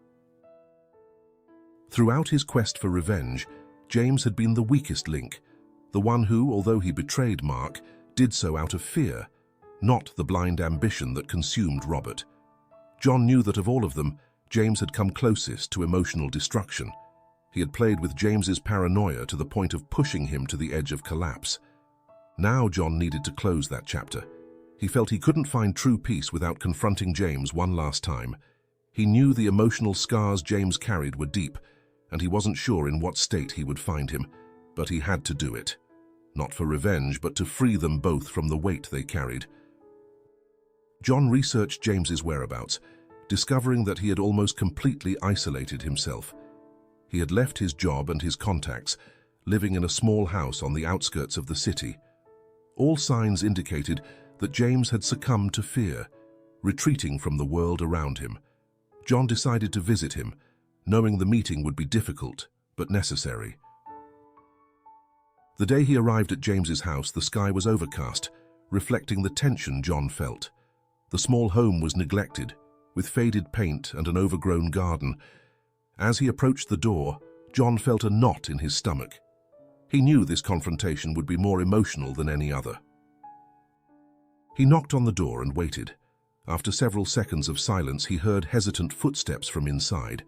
Speaker 1: Throughout his quest for revenge, James had been the weakest link, the one who, although he betrayed Mark, did so out of fear, not the blind ambition that consumed Robert. John knew that of all of them, James had come closest to emotional destruction. He had played with James's paranoia to the point of pushing him to the edge of collapse. Now John needed to close that chapter. He felt he couldn't find true peace without confronting James one last time. He knew the emotional scars James carried were deep, and he wasn't sure in what state he would find him, but he had to do it. Not for revenge, but to free them both from the weight they carried. John researched James's whereabouts, discovering that he had almost completely isolated himself. He had left his job and his contacts, living in a small house on the outskirts of the city. All signs indicated that James had succumbed to fear, retreating from the world around him. John decided to visit him, knowing the meeting would be difficult but necessary. The day he arrived at James's house, the sky was overcast, reflecting the tension John felt. The small home was neglected, with faded paint and an overgrown garden. As he approached the door, John felt a knot in his stomach. He knew this confrontation would be more emotional than any other. He knocked on the door and waited. After several seconds of silence, he heard hesitant footsteps from inside.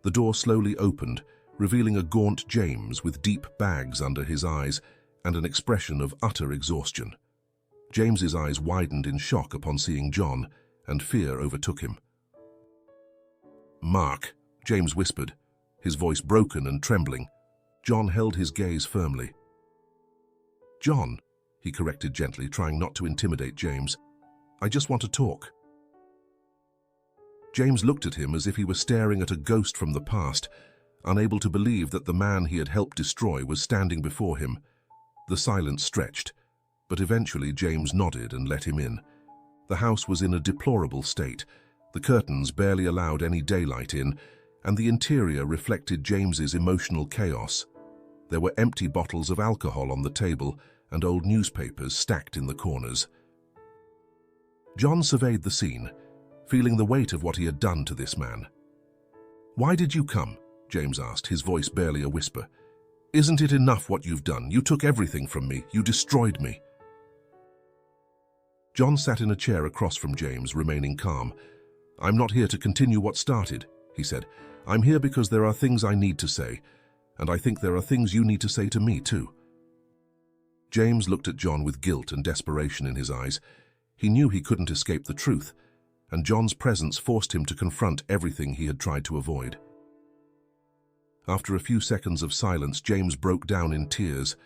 Speaker 1: The door slowly opened, revealing a gaunt James with deep bags under his eyes and an expression of utter exhaustion. James's eyes widened in shock upon seeing John, and fear overtook him. "Mark," James whispered, his voice broken and trembling. John held his gaze firmly. "John," he corrected gently, trying not to intimidate James. "I just want to talk." James looked at him as if he were staring at a ghost from the past, unable to believe that the man he had helped destroy was standing before him. The silence stretched, but eventually James nodded and let him in. The house was in a deplorable state. The curtains barely allowed any daylight in, and the interior reflected James's emotional chaos. There were empty bottles of alcohol on the table, and old newspapers stacked in the corners. John surveyed the scene, feeling the weight of what he had done to this man. "Why did you come?" James asked, his voice barely a whisper. "Isn't it enough what you've done? You took everything from me. You destroyed me." John sat in a chair across from James, remaining calm. "I'm not here to continue what started," he said. "I'm here because there are things I need to say, and I think there are things you need to say to me too." James looked at John with guilt and desperation in his eyes. He knew he couldn't escape the truth, and John's presence forced him to confront everything he had tried to avoid. After a few seconds of silence, James broke down in tears.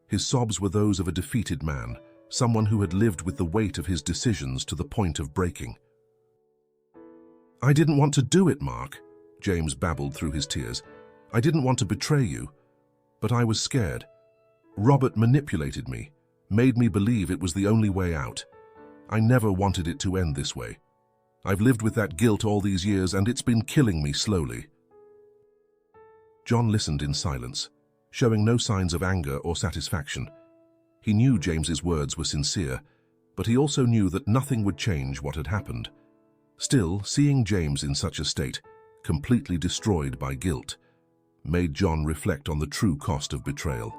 Speaker 1: His sobs were those of a defeated man, someone who had lived with the weight of his decisions to the point of breaking. "I didn't want to do it, Mark," James babbled through his tears. "I didn't want to betray you, but I was scared. Robert manipulated me, made me believe it was the only way out. I never wanted it to end this way. I've lived with that guilt all these years, and it's been killing me slowly." John listened in silence, showing no signs of anger or satisfaction. He knew James's words were sincere, but he also knew that nothing would change what had happened. Still, seeing James in such a state, completely destroyed by guilt, made John reflect on the true cost of betrayal.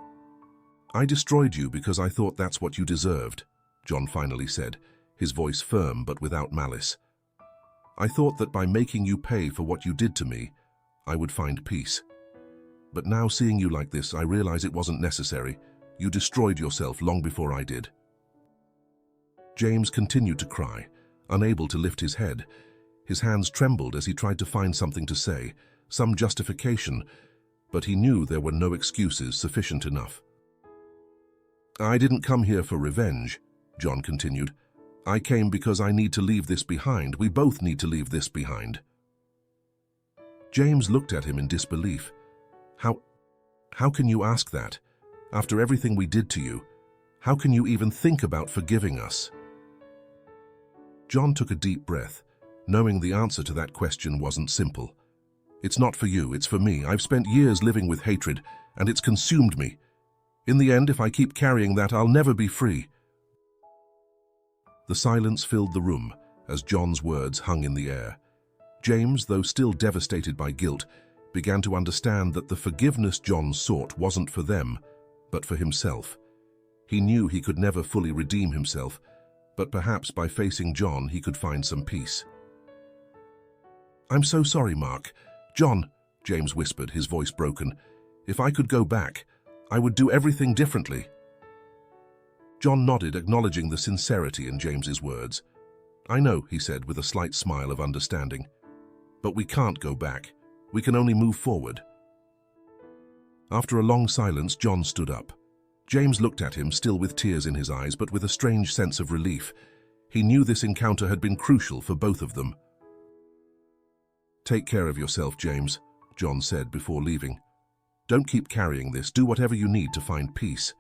Speaker 1: "I destroyed you because I thought that's what you deserved," John finally said, his voice firm but without malice. "I thought that by making you pay for what you did to me, I would find peace. But now, seeing you like this, I realize it wasn't necessary. You destroyed yourself long before I did." James continued to cry, unable to lift his head. His hands trembled as he tried to find something to say, some justification, but he knew there were no excuses sufficient enough. "I didn't come here for revenge," John continued. "I came because I need to leave this behind. We both need to leave this behind." James looked at him in disbelief. How can you ask that? After everything we did to you, how can you even think about forgiving us?" John took a deep breath, knowing the answer to that question wasn't simple. "It's not for you, it's for me. I've spent years living with hatred, and it's consumed me. In the end, if I keep carrying that, I'll never be free." The silence filled the room as John's words hung in the air. James, though still devastated by guilt, began to understand that the forgiveness John sought wasn't for them, but for himself. He knew he could never fully redeem himself, but perhaps by facing John he could find some peace. "I'm so sorry, Mark." "John," James whispered, his voice broken, "if I could go back, I would do everything differently." John nodded, acknowledging the sincerity in James's words. "I know," he said with a slight smile of understanding. "But we can't go back. We can only move forward." After a long silence, John stood up. James looked at him, still with tears in his eyes, but with a strange sense of relief. He knew this encounter had been crucial for both of them. "Take care of yourself, James," John said before leaving. "Don't keep carrying this. Do whatever you need to find peace."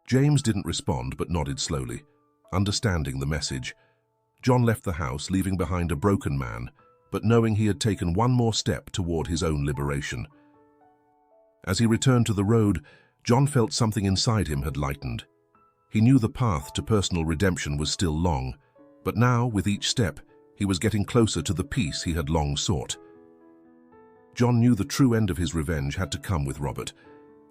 Speaker 1: James didn't respond, but nodded slowly, understanding the message. John left the house, leaving behind a broken man, but knowing he had taken one more step toward his own liberation. As he returned to the road, John felt something inside him had lightened. He knew the path to personal redemption was still long, but now, with each step, he was getting closer to the peace he had long sought. John knew the true end of his revenge had to come with Robert.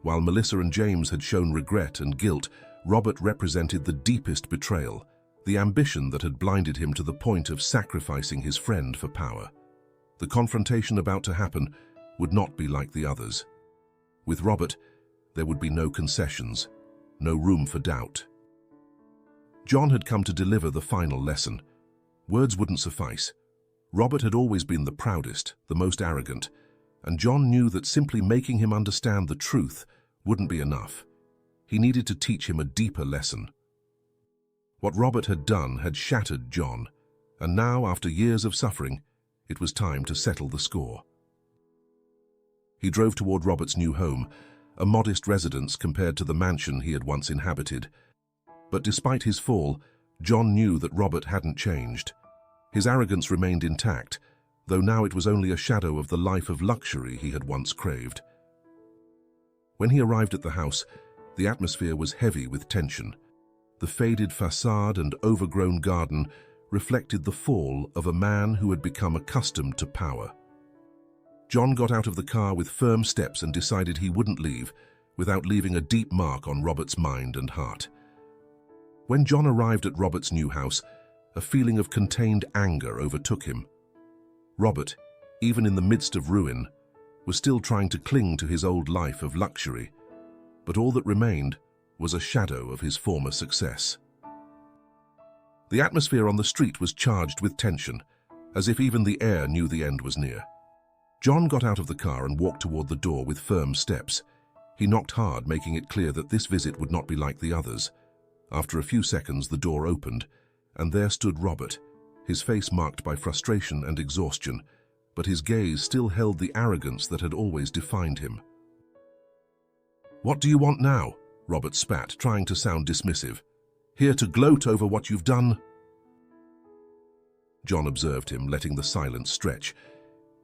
Speaker 1: While Melissa and James had shown regret and guilt, Robert represented the deepest betrayal, the ambition that had blinded him to the point of sacrificing his friend for power. The confrontation about to happen would not be like the others. With Robert, there would be no concessions, no room for doubt. John had come to deliver the final lesson. Words wouldn't suffice. Robert had always been the proudest, the most arrogant, and John knew that simply making him understand the truth wouldn't be enough. He needed to teach him a deeper lesson. What Robert had done had shattered John, and now, after years of suffering, it was time to settle the score. He drove toward Robert's new home, a modest residence compared to the mansion he had once inhabited. But despite his fall, John knew that Robert hadn't changed. His arrogance remained intact, though now it was only a shadow of the life of luxury he had once craved. When he arrived at the house, The atmosphere was heavy with tension. The faded facade and overgrown garden reflected the fall of a man who had become accustomed to power. John got out of the car with firm steps and decided he wouldn't leave without leaving a deep mark on Robert's mind and heart. When John arrived at Robert's new house, a feeling of contained anger overtook him. Robert, even in the midst of ruin, was still trying to cling to his old life of luxury, but all that remained was a shadow of his former success. The atmosphere on the street was charged with tension, as if even the air knew the end was near. John got out of the car and walked toward the door with firm steps. He knocked hard, making it clear that this visit would not be like the others. After a few seconds, the door opened, and there stood Robert, his face marked by frustration and exhaustion, but his gaze still held the arrogance that had always defined him. "What do you want now?" Robert spat, trying to sound dismissive. "Here to gloat over what you've done?" John observed him, letting the silence stretch.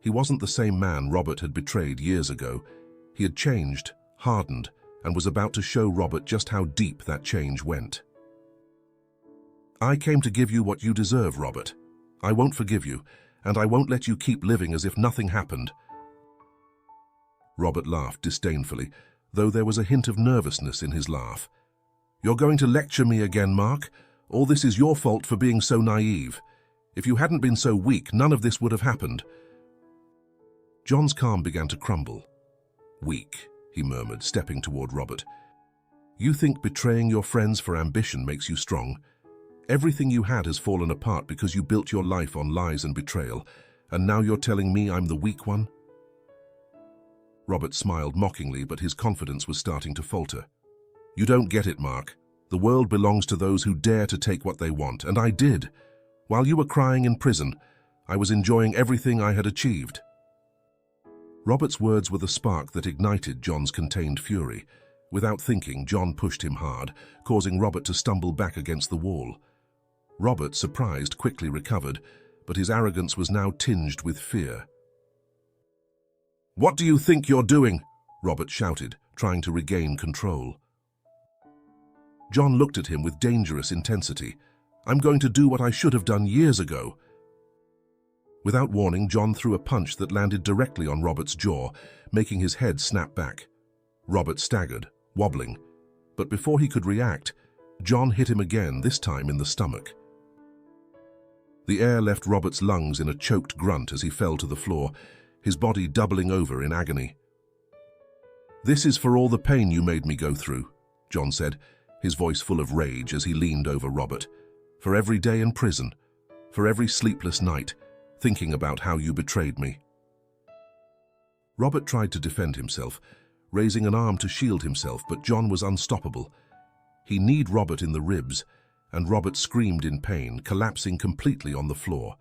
Speaker 1: He wasn't the same man Robert had betrayed years ago. He had changed, hardened, and was about to show Robert just how deep that change went. "I came to give you what you deserve, Robert. I won't forgive you, and I won't let you keep living as if nothing happened." Robert laughed disdainfully, though there was a hint of nervousness in his laugh. "You're going to lecture me again, Mark? All this is your fault for being so naive. If you hadn't been so weak, none of this would have happened." John's calm began to crumble. "Weak," he murmured, stepping toward Robert. "You think betraying your friends for ambition makes you strong? Everything you had has fallen apart because you built your life on lies and betrayal, and now you're telling me I'm the weak one?" Robert smiled mockingly, but his confidence was starting to falter. "You don't get it, Mark. The world belongs to those who dare to take what they want, and I did. While you were crying in prison, I was enjoying everything I had achieved." Robert's words were the spark that ignited John's contained fury. Without thinking, John pushed him hard, causing Robert to stumble back against the wall. Robert, surprised, quickly recovered, but his arrogance was now tinged with fear. "What do you think you're doing?" Robert shouted, trying to regain control. John looked at him with dangerous intensity. "I'm going to do what I should have done years ago." Without warning, John threw a punch that landed directly on Robert's jaw, making his head snap back. Robert staggered, wobbling, but before he could react, John hit him again, this time in the stomach. The air left Robert's lungs in a choked grunt as he fell to the floor, his body doubling over in agony. "This is for all the pain you made me go through," John said, his voice full of rage as he leaned over Robert. "For every day in prison, for every sleepless night, thinking about how you betrayed me." Robert tried to defend himself, raising an arm to shield himself, but John was unstoppable. He kneed Robert in the ribs, and Robert screamed in pain, collapsing completely on the floor.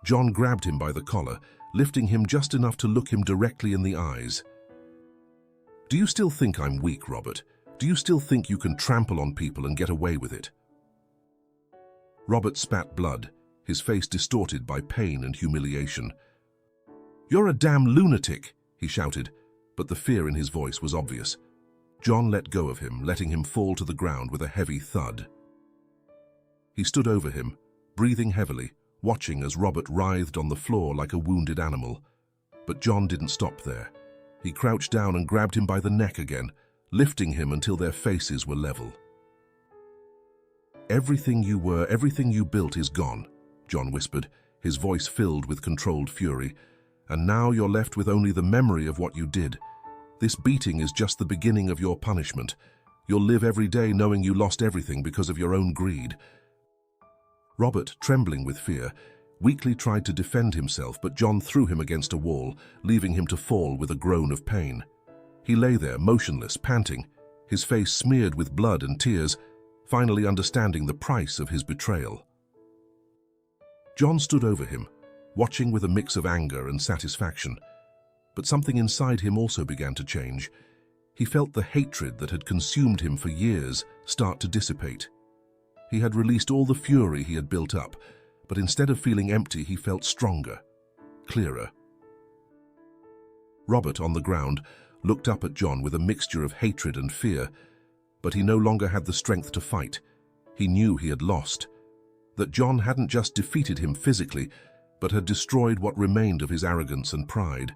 Speaker 1: John grabbed him by the collar, lifting him just enough to look him directly in the eyes. "Do you still think I'm weak, Robert? Do you still think you can trample on people and get away with it?" Robert spat blood, his face distorted by pain and humiliation. "You're a damn lunatic," he shouted, but the fear in his voice was obvious. John let go of him, letting him fall to the ground with a heavy thud. He stood over him, breathing heavily, watching as Robert writhed on the floor like a wounded animal. But John didn't stop there. He crouched down and grabbed him by the neck again, lifting him until their faces were level. "Everything you were, everything you built is gone," John whispered, his voice filled with controlled fury. "And now you're left with only the memory of what you did. This beating is just the beginning of your punishment. You'll live every day knowing you lost everything because of your own greed." Robert, trembling with fear, weakly tried to defend himself, but John threw him against a wall, leaving him to fall with a groan of pain. He lay there, motionless, panting, his face smeared with blood and tears, finally understanding the price of his betrayal. John stood over him, watching with a mix of anger and satisfaction. But something inside him also began to change. He felt the hatred that had consumed him for years start to dissipate. He had released all the fury he had built up, but instead of feeling empty, he felt stronger, clearer. Robert, on the ground, looked up at John with a mixture of hatred and fear, but he no longer had the strength to fight. He knew he had lost. That John hadn't just defeated him physically, but had destroyed what remained of his arrogance and pride.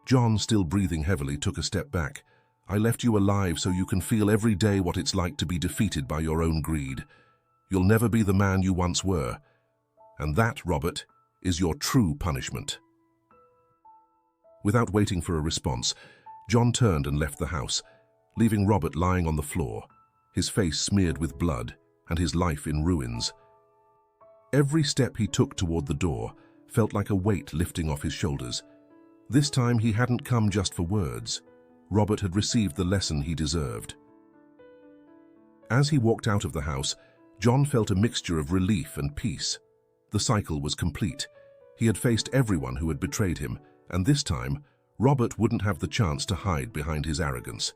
Speaker 1: John, still breathing heavily, took a step back. "I left you alive so you can feel every day what it's like to be defeated by your own greed. You'll never be the man you once were. And that, Robert, is your true punishment." Without waiting for a response, John turned and left the house, leaving Robert lying on the floor, his face smeared with blood and his life in ruins. Every step he took toward the door felt like a weight lifting off his shoulders. This time he hadn't come just for words. Robert had received the lesson he deserved. As he walked out of the house, John felt a mixture of relief and peace. The cycle was complete. He had faced everyone who had betrayed him, and this time, Robert wouldn't have the chance to hide behind his arrogance.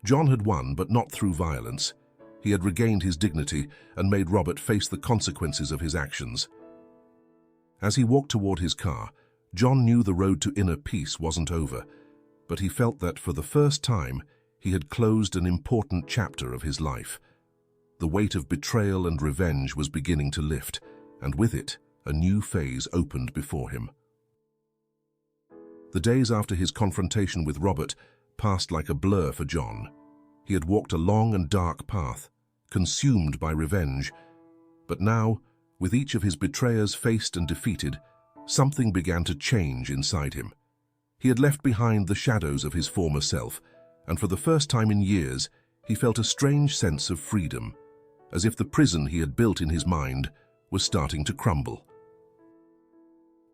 Speaker 1: John had won, but not through violence. He had regained his dignity and made Robert face the consequences of his actions. As he walked toward his car, John knew the road to inner peace wasn't over, but he felt that for the first time, he had closed an important chapter of his life. The weight of betrayal and revenge was beginning to lift, and with it, a new phase opened before him. The days after his confrontation with Robert passed like a blur for John. He had walked a long and dark path, consumed by revenge, but now, with each of his betrayers faced and defeated, something began to change inside him. He had left behind the shadows of his former self, and for the first time in years, he felt a strange sense of freedom, as if the prison he had built in his mind was starting to crumble.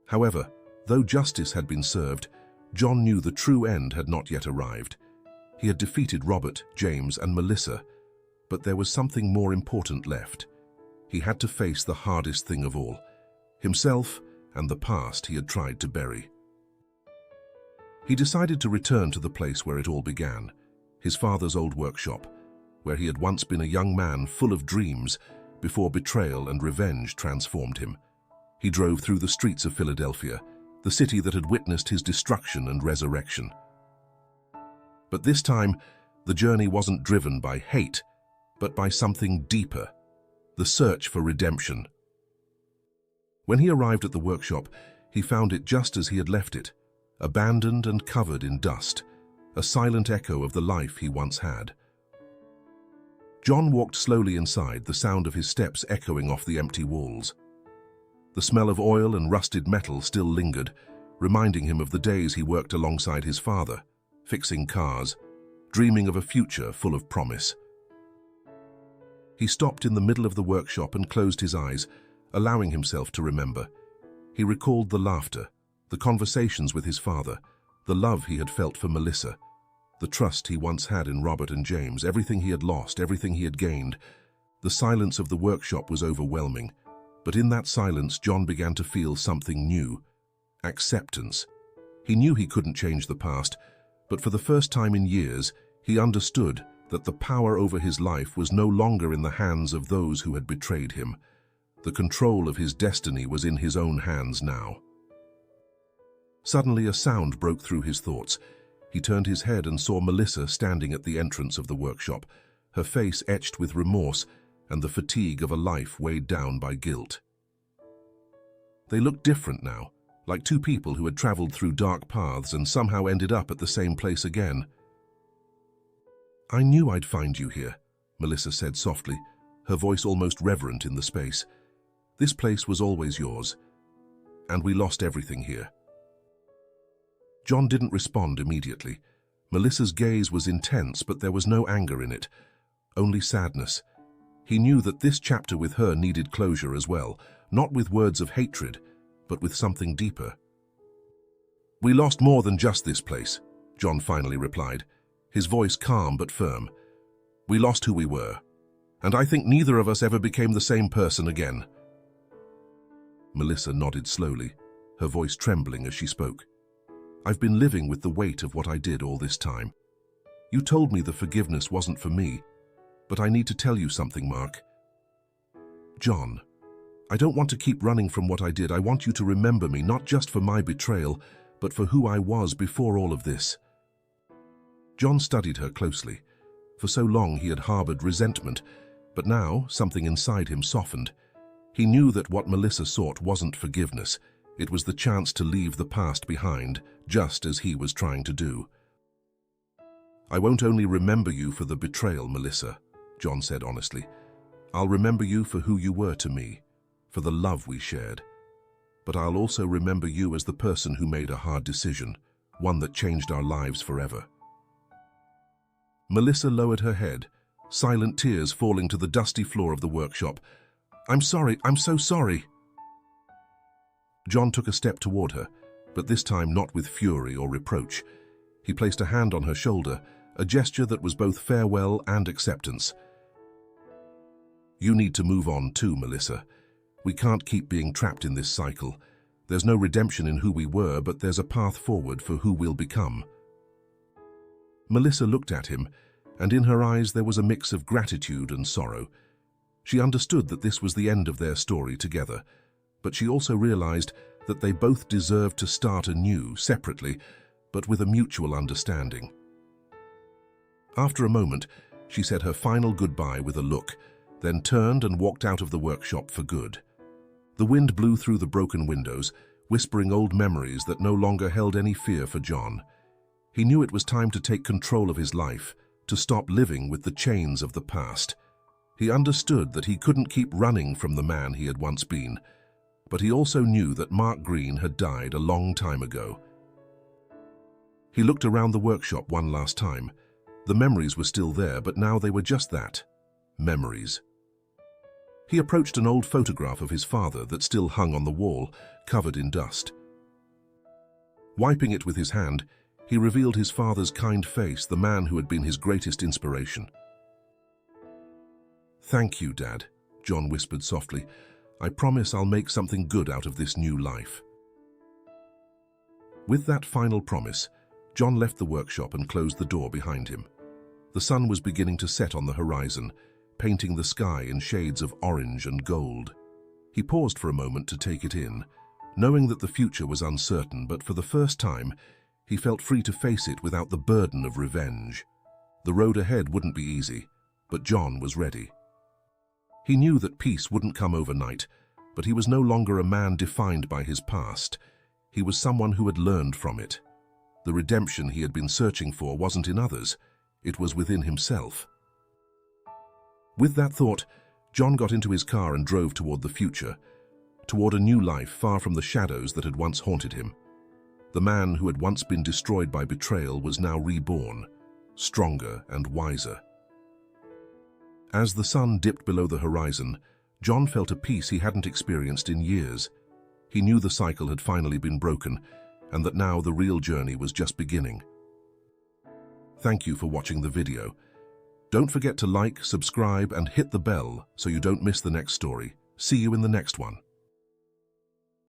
Speaker 1: However, though justice had been served, John knew the true end had not yet arrived. He had defeated Robert, James, and Melissa, but there was something more important left. He had to face the hardest thing of all, himself and the past he had tried to bury. He decided to return to the place where it all began, his father's old workshop, where he had once been a young man full of dreams before betrayal and revenge transformed him. He drove through the streets of Philadelphia, the city that had witnessed his destruction and resurrection. But this time, the journey wasn't driven by hate, but by something deeper, the search for redemption. When he arrived at the workshop, he found it just as he had left it, abandoned and covered in dust, a silent echo of the life he once had. John walked slowly inside, the sound of his steps echoing off the empty walls. The smell of oil and rusted metal still lingered, reminding him of the days he worked alongside his father, fixing cars, dreaming of a future full of promise. He stopped in the middle of the workshop and closed his eyes, allowing himself to remember. He recalled the laughter, the conversations with his father, the love he had felt for Melissa, the trust he once had in Robert and James, everything he had lost, everything he had gained. The silence of the workshop was overwhelming, but in that silence John began to feel something new, acceptance. He knew he couldn't change the past, but for the first time in years, he understood that the power over his life was no longer in the hands of those who had betrayed him. The control of his destiny was in his own hands now. Suddenly a sound broke through his thoughts. He turned his head and saw Melissa standing at the entrance of the workshop, her face etched with remorse and the fatigue of a life weighed down by guilt. They looked different now, like two people who had traveled through dark paths and somehow ended up at the same place again. "I knew I'd find you here," Melissa said softly, her voice almost reverent in the space. "This place was always yours, and we lost everything here." John didn't respond immediately. Melissa's gaze was intense, but there was no anger in it, only sadness. He knew that this chapter with her needed closure as well, not with words of hatred, but with something deeper. "We lost more than just this place," John finally replied, his voice calm but firm. "We lost who we were, and I think neither of us ever became the same person again." Melissa nodded slowly, her voice trembling as she spoke. "I've been living with the weight of what I did all this time. You told me the forgiveness wasn't for me, but I need to tell you something, Mark. John, I don't want to keep running from what I did. I want you to remember me, not just for my betrayal, but for who I was before all of this." John studied her closely. For so long he had harbored resentment, but now something inside him softened. He knew that what Melissa sought wasn't forgiveness. It was the chance to leave the past behind, just as he was trying to do. "I won't only remember you for the betrayal, Melissa," John said honestly. "I'll remember you for who you were to me, for the love we shared. But I'll also remember you as the person who made a hard decision, one that changed our lives forever." Melissa lowered her head, silent tears falling to the dusty floor of the workshop. "I'm sorry, I'm so sorry." John took a step toward her, but this time not with fury or reproach. He placed a hand on her shoulder, a gesture that was both farewell and acceptance. "You need to move on too, Melissa. We can't keep being trapped in this cycle. There's no redemption in who we were, but there's a path forward for who we'll become." Melissa looked at him, and in her eyes there was a mix of gratitude and sorrow. She understood that this was the end of their story together, but she also realized that they both deserved to start anew, separately, but with a mutual understanding. After a moment, she said her final goodbye with a look, then turned and walked out of the workshop for good. The wind blew through the broken windows, whispering old memories that no longer held any fear for John. He knew it was time to take control of his life, to stop living with the chains of the past. He understood that he couldn't keep running from the man he had once been, but he also knew that Mark Green had died a long time ago. He looked around the workshop one last time. The memories were still there, but now they were just that, memories. He approached an old photograph of his father that still hung on the wall, covered in dust. Wiping it with his hand, he revealed his father's kind face, the man who had been his greatest inspiration. "Thank you, Dad," John whispered softly. "I promise I'll make something good out of this new life." With that final promise, John left the workshop and closed the door behind him. The sun was beginning to set on the horizon, painting the sky in shades of orange and gold. He paused for a moment to take it in, knowing that the future was uncertain, but for the first time, he felt free to face it without the burden of revenge. The road ahead wouldn't be easy, but John was ready. He knew that peace wouldn't come overnight, but he was no longer a man defined by his past. He was someone who had learned from it. The redemption he had been searching for wasn't in others, it was within himself. With that thought, John got into his car and drove toward the future, toward a new life far from the shadows that had once haunted him. The man who had once been destroyed by betrayal was now reborn, stronger and wiser. As the sun dipped below the horizon, John felt a peace he hadn't experienced in years. He knew the cycle had finally been broken, and that now the real journey was just beginning. Thank you for watching the video. Don't forget to like, subscribe, and hit the bell so you don't miss the next story. See you in the next one.